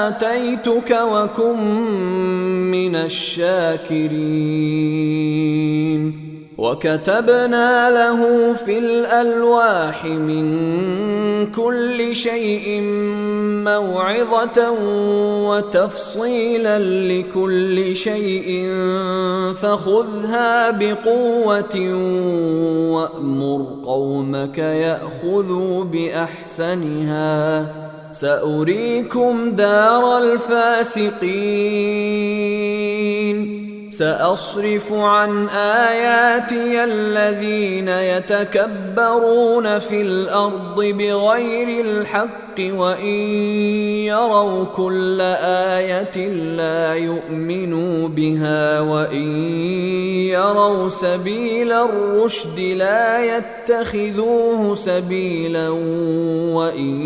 آتيتك وكن من الشاكرين وكتبنا له في الألواح من كل شيء موعظة وتفصيلا لكل شيء فخذها بقوة وأمر قومك يأخذوا بأحسنها سأريكم دار الفاسقين سأصرف عن آياتي الذين يتكبرون في الأرض بغير الحق وإن يروا كل آية لا يؤمنوا بها وإن يروا سبيل الرشد لا يتخذوه سبيلا وإن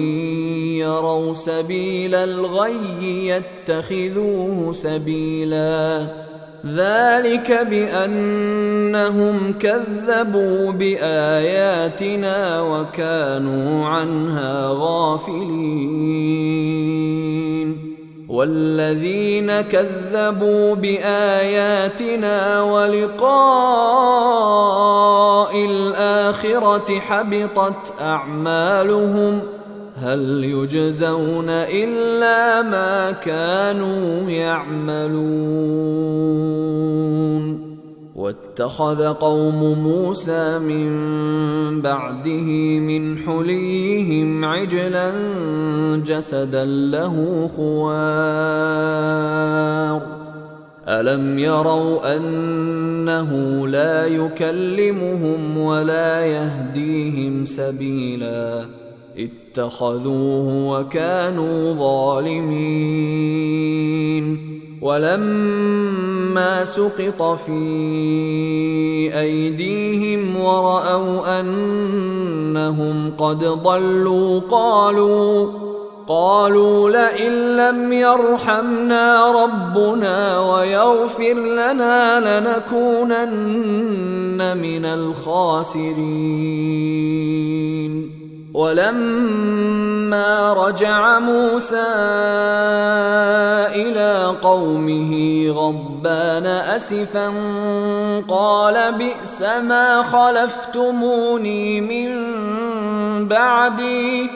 يروا سبيل الغي يتخذوه سبيلا ذلك بأنهم كذبوا بآياتنا وكانوا عنها غافلين والذين كذبوا بآياتنا ولقاء الآخرة حبطت أعمالهم هل يجزون إلا ما كانوا يعملون واتخذ قوم موسى من بعده من حليهم عجلا جسدا له خوار ألم يروا أنه لا يكلمهم ولا يهديهم سبيلا اتخذوه وكانوا ظالمين ولما سقط في أيديهم ورأوا أنهم قد ضلوا قالوا لئن لم يرحمنا ربنا ويغفر لنا لنكونن من الخاسرين ولما رجع موسى إلى قومه غضبان أسفا قال بئس ما خلفتموني من بعدي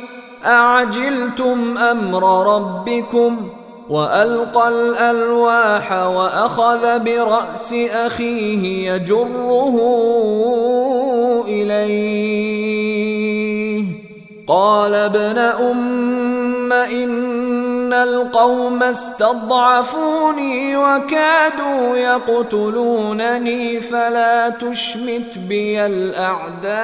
أعجلتم أمر ربكم وألقى الألواح وأخذ برأس أخيه يجره إليه قال ابن أم إن القوم استضعفوني وكادوا يقتلونني فلا تشمت بي الأعداء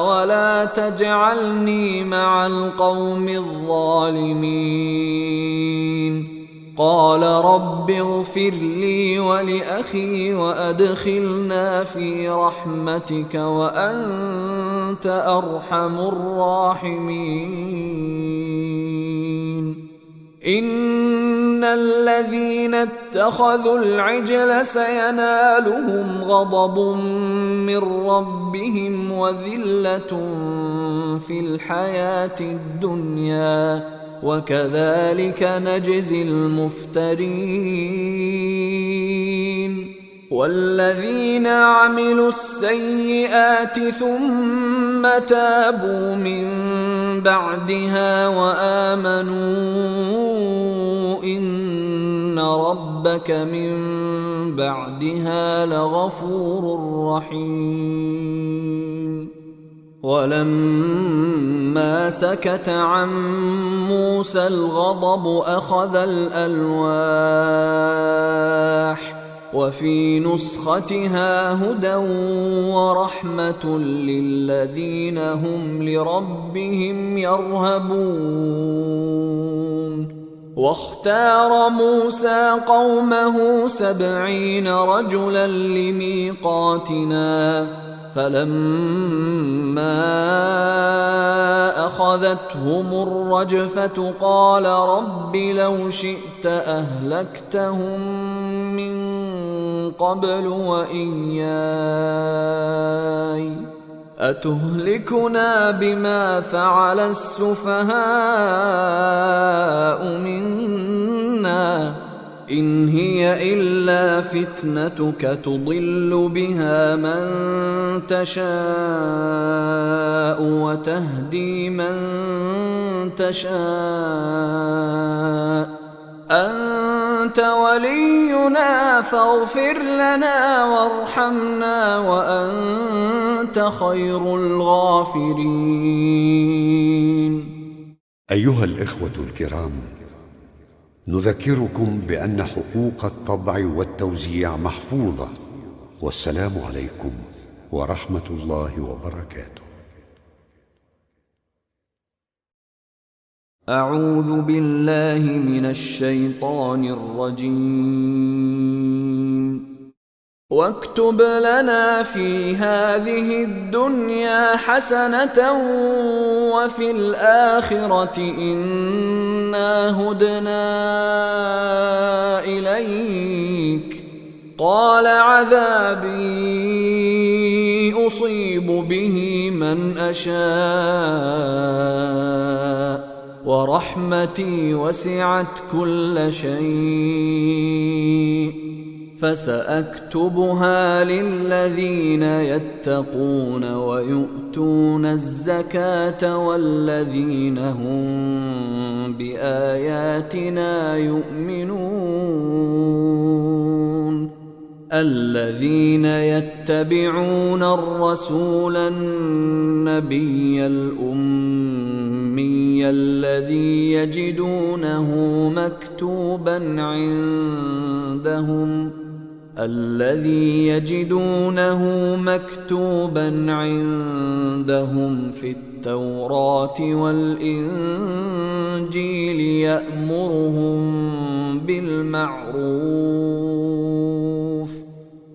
ولا تجعلني مع القوم الظالمين قال رب اغفر لي ولأخي وأدخلنا في رحمتك وأنت أرحم الراحمين إن الذين اتخذوا العجل سينالهم غضب من ربهم وذلة في الحياة الدنيا وكذلك نجزي المفترين والذين عملوا السيئات ثم تابوا من بعدها وآمنوا إن ربك من بعدها لغفور رحيم. ولما سكت عن موسى الغضب أخذ الألواح وفي نسختها هدى ورحمة للذين هم لربهم يرهبون. واختار موسى قومه 70 رجلا لميقاتنا، فلما أخذتهم الرجفة قال رب لو شئت أهلكتهم من قبل وإياي أتهلكنا بما فعل السفهاء منا إن هي إلا فتنتك تضل بها من تشاء وتهدي من تشاء أنت ولينا فاغفر لنا وارحمنا وأنت خير الغافرين. أيها الإخوة الكرام، نذكركم بأن حقوق الطبع والتوزيع محفوظة، والسلام عليكم ورحمة الله وبركاته. أعوذ بالله من الشيطان الرجيم. واكتب لنا في هذه الدنيا حسنة وفي الآخرة إنا هدنا إليك. قال عذابي أصيب به من أشاء ورحمتي وسعت كل شيء فسأكتبها للذين يتقون ويؤتون الزكاة والذين هم بآياتنا يؤمنون. الذين يتبعون الرسول النبي الأمي الذي يجدونه مكتوبا عندهم في التوراة والإنجيل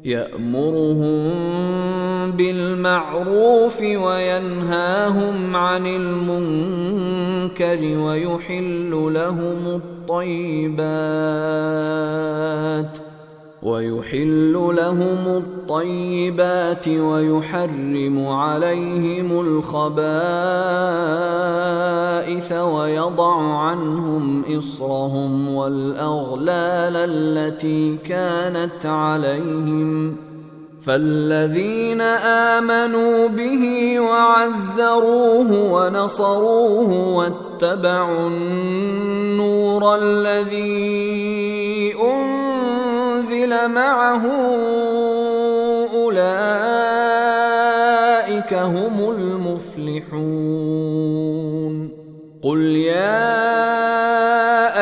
يأمرهم بالمعروف وينهاهم عن المنكر ويحل لهم الطيبات ويحرم عليهم الخبائث ويضع عنهم إصرهم والأغلال التي كانت عليهم. فالذين آمنوا به وعزروه ونصروه واتبعوا النور الذي أنزل معه أولئك هم المفلحون. قل يا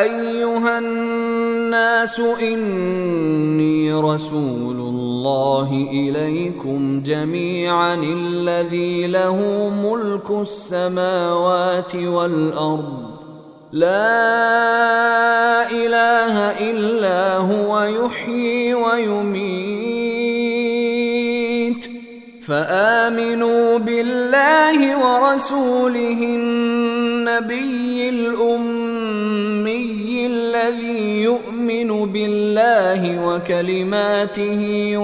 أيها الناس إني رسول الله إليكم جميعا الذي له ملك السماوات والأرض لا إله إلا هو يحيي ويميت. فآمنوا بالله ورسوله النبي الأمي الذي يؤمن بالله وكلماته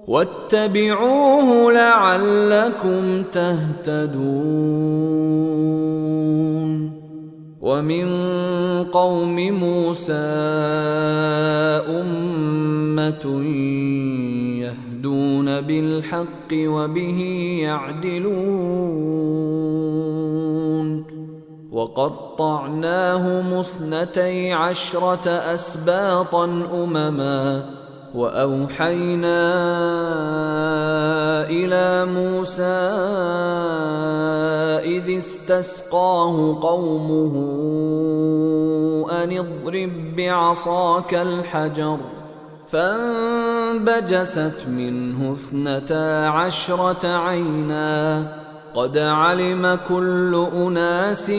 واتبعوه لعلكم تهتدون. ومن قوم موسى أمة يهدون بالحق وبه يعدلون. وقطعناهم 12 أسباطا أمما وأوحينا إلى موسى إذ استسقاه قومه أن اضرب بعصاك الحجر فانبجست منه 12 عينا قد علم كل أناس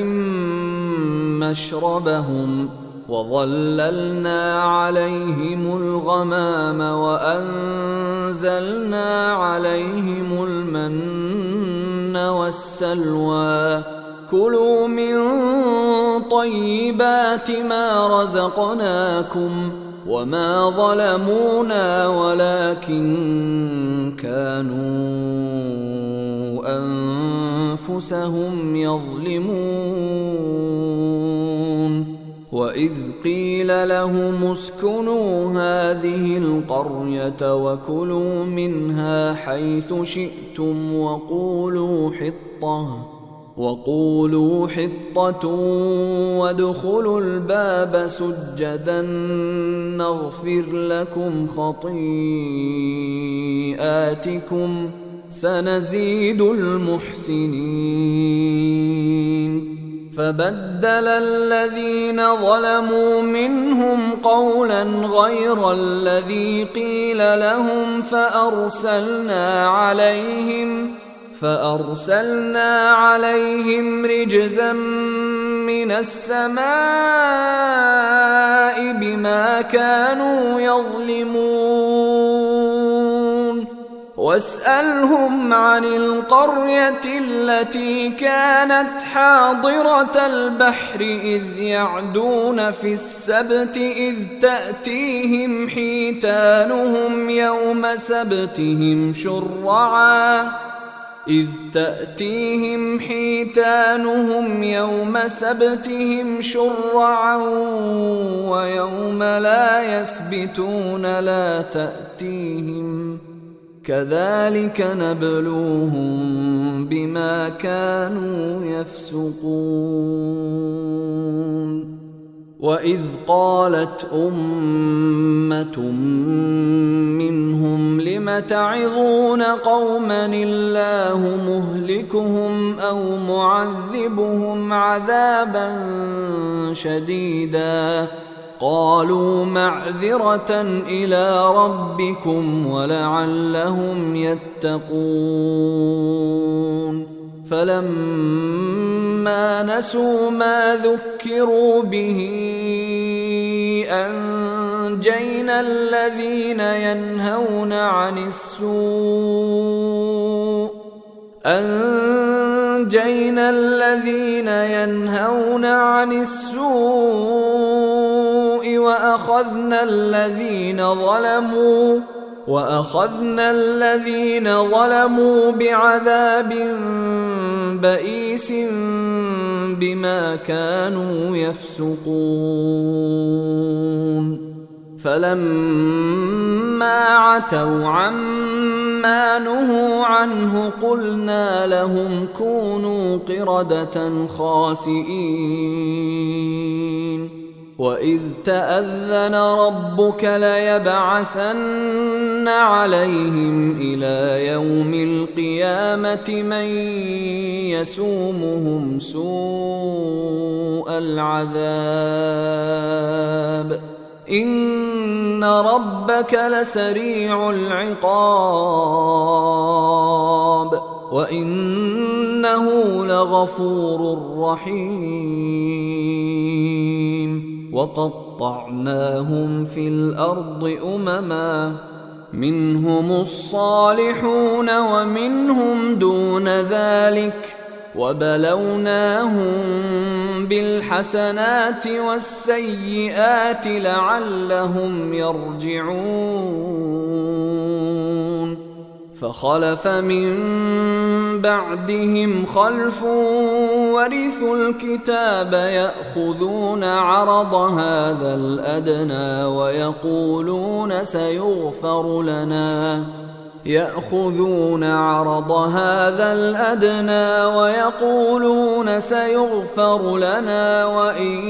مشربهم وظللنا عليهم الغمام وأنزلنا عليهم المن والسلوى كلوا من طيبات ما رزقناكم وما ظلمونا ولكن كانوا أنفسهم يظلمون وإذ قيل لهم اسكنوا هذه القرية وكلوا منها حيث شئتم وقولوا حطة وادخلوا الباب سجدا نغفر لكم خطيئاتكم سنزيد المحسنين فبدل الذين ظلموا منهم قولا غير الذي قيل لهم فأرسلنا عليهم رجزا من السماء بما كانوا يظلمون واسألهم عن القرية التي كانت حاضرة البحر إذ يعدون في السبت إذ تأتيهم حيتانهم يوم سبتهم شرعا ويوم لا يسبتون لا تأتيهم كذلك نبلوهم بما كانوا يفسقون وإذ قالت أمة منهم لم تعظون قوما الله مهلكهم أو معذبهم عذابا شديدا قالوا معذرة إلى ربكم ولعلهم يتقون فلما نسوا ما ذكروا به أنجينا الذين ينهون عن السوء وأخذنا الذين ظلموا بعذاب بئيس بما كانوا يفسقون فلما عتوا عما نهوا عنه قلنا لهم كونوا قردة خاسئين وإذ تأذن ربك ليبعثن عليهم إلى يوم القيامة من يسومهم سوء العذاب إن ربك لسريع العقاب وإنه لغفور رحيم وقطعناهم في الأرض أمما منهم الصالحون ومنهم دون ذلك وبلوناهم بالحسنات والسيئات لعلهم يرجعون فخلف من بعدهم خلف ورثوا الكتاب يأخذون عرض هذا الأدنى ويقولون يأخذون عرض هذا الأدنى ويقولون سيغفر لنا وإن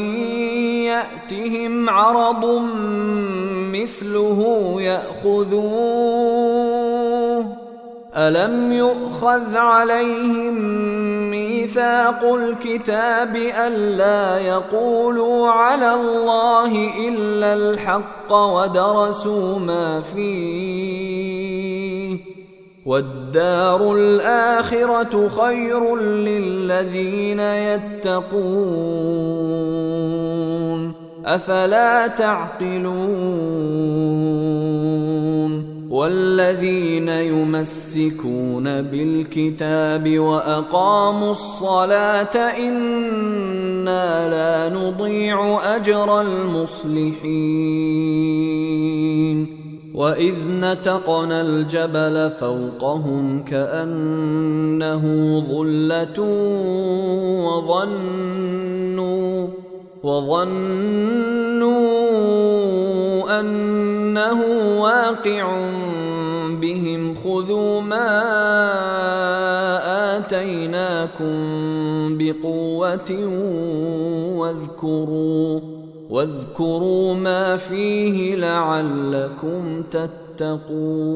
يأتهم عرض مثله يأخذوه ألم يؤخذ عليهم ميثاق الكتاب ألا يقولوا على الله إلا الحق ودرسوا ما فيه والدار الآخرة خير للذين يتقون أفلا تعقلون والذين يمسكون بالكتاب وأقاموا الصلاة إنا لا نضيع أجر المصلحين وإذ نتقنا الجبل فوقهم كأنه ظلة وظنوا أنه واقع بهم خذوا ما آتيناكم بقوة واذكروا ما فيه لعلكم تتقون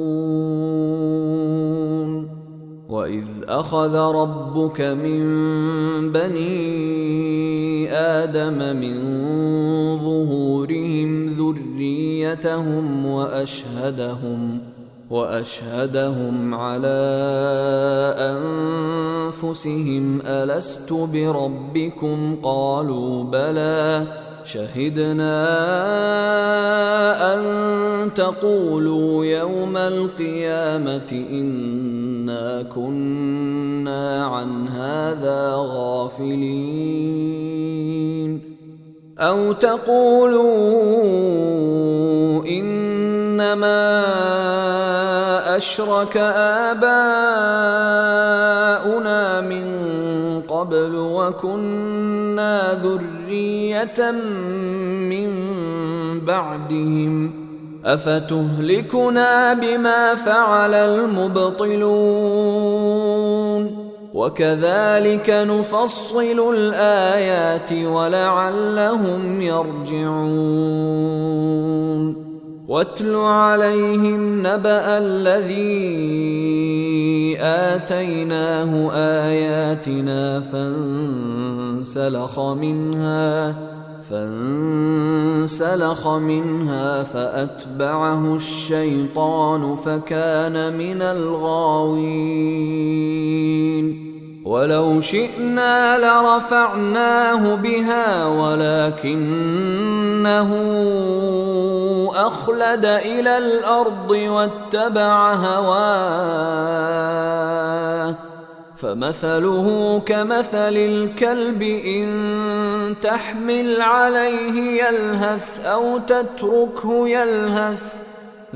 وإذ أخذ ربك من بني آدم من ظهورهم ذريتهم وأشهدهم على أنفسهم ألست بربكم قالوا بلى شهدنا أن تقولوا يوم القيامة إنا كنا عن هذا غافلين أو تقولوا إنما أشرك آباؤنا من قبل وكنا ذرية من بعدهم أفتهلكنا بما فعل المبطلون وكذلك نفصل الآيات ولعلهم يرجعون واتل عليهم نبأ الذي آتيناه آياتنا فانسلخ منها فأتبعه الشيطان فكان من الغاوين ولو شئنا لرفعناه بها ولكنه أخلد إلى الأرض واتبع هواه فمثله كمثل الكلب إن تحمل عليه يلهث أو تتركه يلهث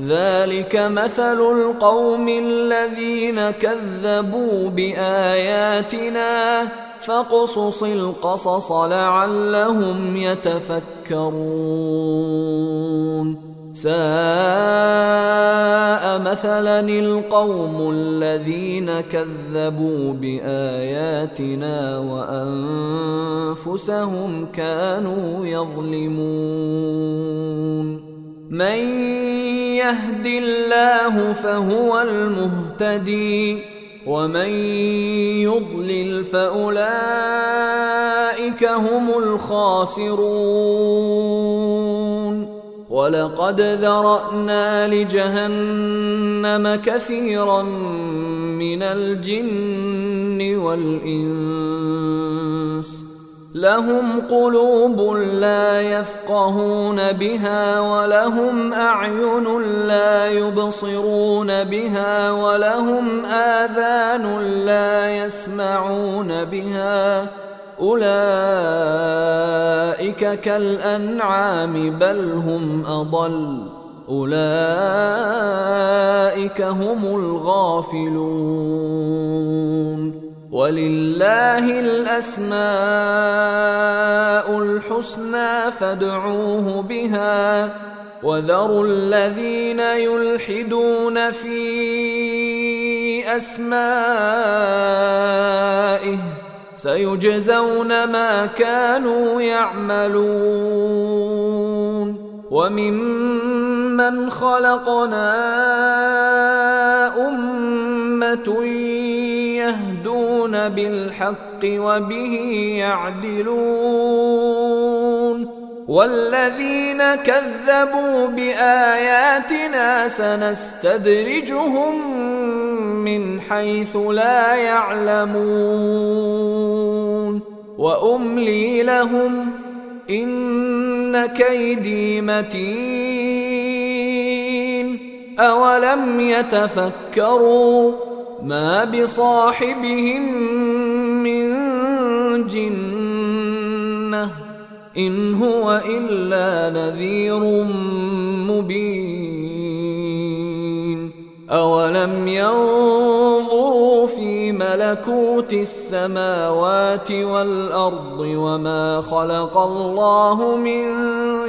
ذلك مثل القوم الذين كذبوا بآياتنا فاقصص القصص لعلهم يتفكرون ساء مثلا القوم الذين كذبوا بآياتنا وأنفسهم كانوا يظلمون من يهد الله فهو المهتدي ومن يضلل فأولئك هم الخاسرون ولقد ذرأنا لجهنم كثيرا من الجن والإنس لهم قلوب لا يفقهون بها ولهم أعين لا يبصرون بها ولهم آذان لا يسمعون بها أولئك كالأنعام بل هم أضل أولئك هم الغافلون ولله الأسماء الحسنى فادعوه بها وذروا الذين يلحدون في أسمائه سيجزون ما كانوا يعملون وممن خلقنا أمة يهدون بالحق وبه يعدلون والذين كذبوا بآياتنا سنستدرجهم من حيث لا يعلمون وأملي لهم إن كيدي متين أولم يتفكروا ما بصاحبهم من جنة إن هو إلا نذير مبين أولم ينظروا في ملكوت السماوات والأرض وما خلق الله من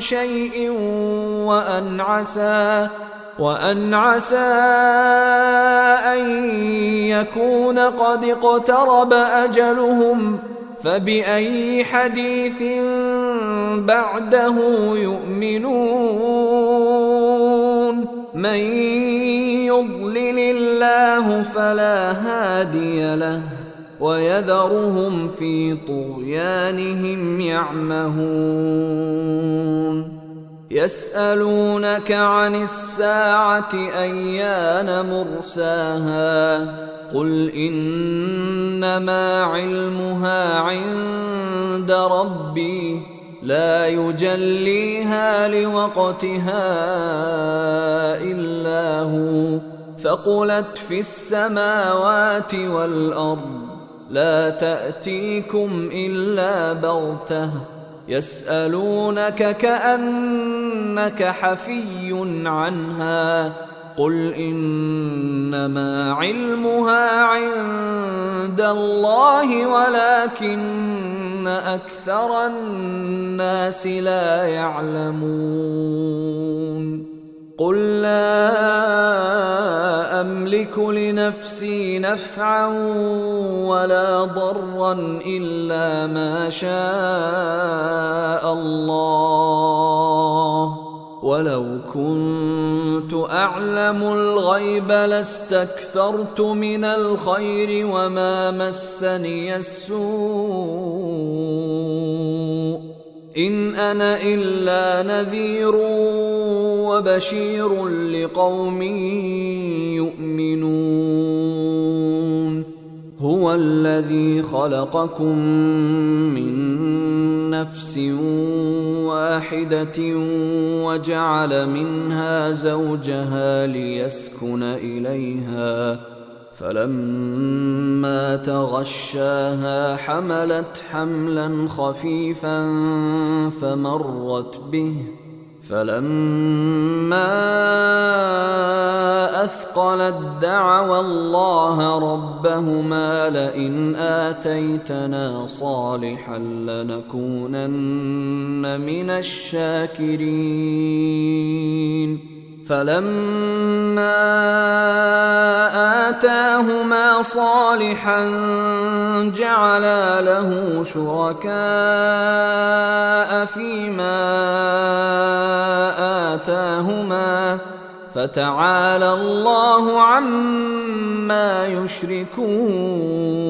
شيء وأن عسى أن يكون قد اقترب أجلهم فبأي حديث بعده يؤمنون من يضلل الله فلا هادي له ويذرهم في طغيانهم يعمهون يسألونك عن الساعة أيان مرساها قل إنما علمها عند ربي لا يجليها لوقتها إلا هو ثقلت في السماوات والأرض لا تأتيكم إلا بغتة يسألونك كأنك حفي عنها قل إنما علمها عند الله ولكن أكثر الناس لا يعلمون قل لا أملك لنفسي نفعا ولا ضرا إلا ما شاء الله ولو كنت أعلم الغيب لاستكثرت من الخير وما مسني السوء إن أنا إلا نذير وبشير لقوم يؤمنون هو الذي خلقكم من نفس واحدة وجعل منها زوجها ليسكن إليها فلما تغشاها حملت حملا خفيفا فمرت به فلما أثقلت دعوا الله ربهما لئن آتيتنا صالحا لنكونن من الشاكرين فلما آتاهما صالحا جعلا له شركاء فيما آتاهما فتعالى الله عما يشركون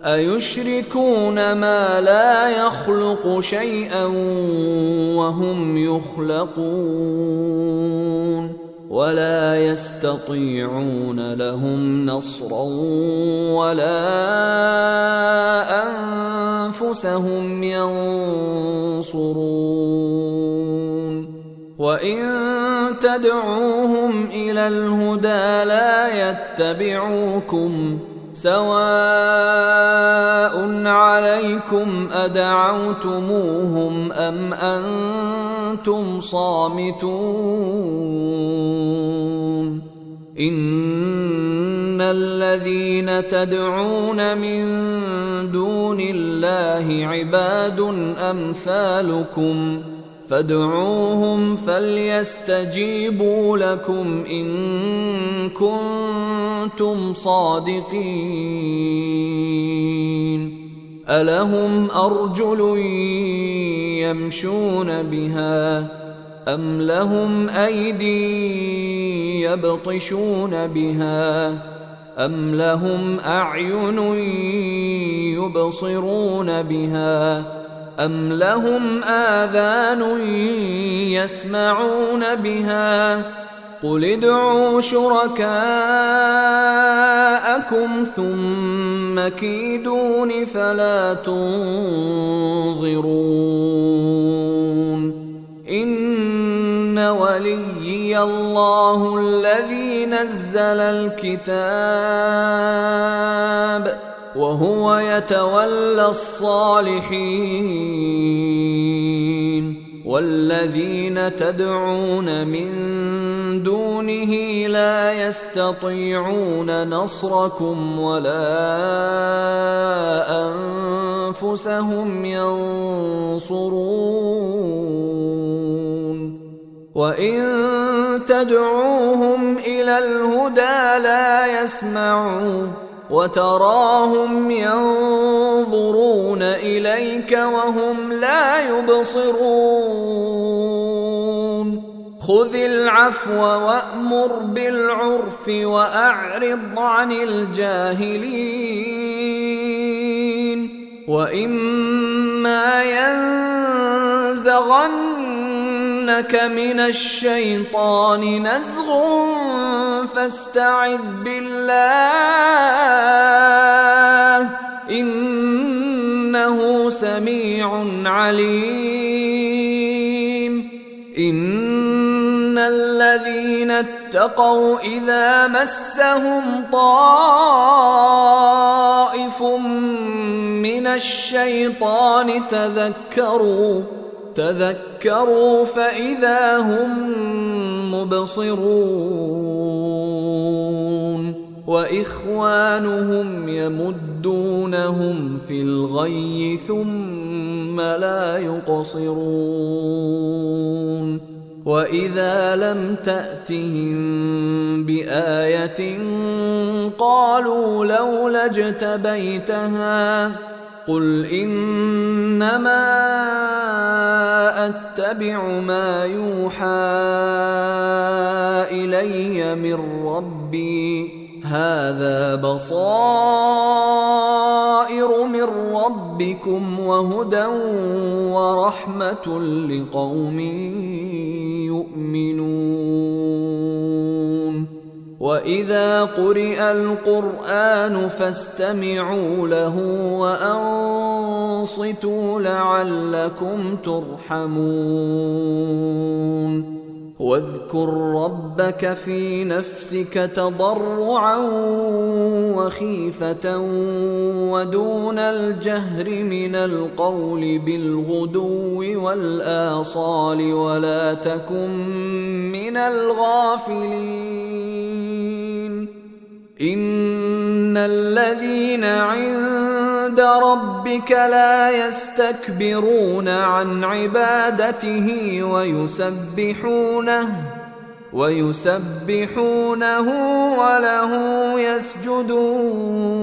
أيشركون ما لا يخلق شيئا وهم يخلقون ولا يستطيعون لهم نصرا ولا أنفسهم ينصرون وإن تدعوهم إلى الهدى لا يتبعوكم سواء عليكم أدعوتموهم أم أنتم صامتون إن الذين تدعون من دون الله عباد أمثالكم فادعوهم فليستجيبوا لكم إن كنتم صادقين ألهم أرجل يمشون بها أم لهم أيدي يبطشون بها أم لهم أعين يبصرون بها أم لهم آذان يسمعون بها قل ادعوا شركاءكم ثم كيدون فلا تنظرون إن وليي الله الذي نزل الكتاب وهو يتولى الصالحين والذين تدعون من دونه لا يستطيعون نصركم ولا أنفسهم ينصرون وإن تدعوهم إلى الهدى لا يسمعوا وتراهم ينظرون إليك وهم لا يبصرون خذ العفو وأمر بالعرف وأعرض عن الجاهلين وإما ينزغنك من الشيطان نزغ فاستعذ بالله إنه سميع عليم إن الذين اتقوا إذا مسهم طائف من الشيطان تذكروا فإذا هم مبصرون وإخوانهم يمدونهم في الغي ثم لا يقصرون وإذا لم تأتهم بآية قالوا لولا اجتبيتها قل إنما أتبع ما يوحى إلي من ربي هذا بصائر من ربكم وهدى ورحمة لقوم يؤمنون وإذا قرئ القرآن فاستمعوا له وأنصتوا لعلكم ترحمون واذكر ربك في نفسك تضرعا وخيفة ودون الجهر من القول بالغدو والآصال ولا تكن من الغافلين إن الذين عند ربك لا يستكبرون عن عبادته ويسبحونه وله يسجدون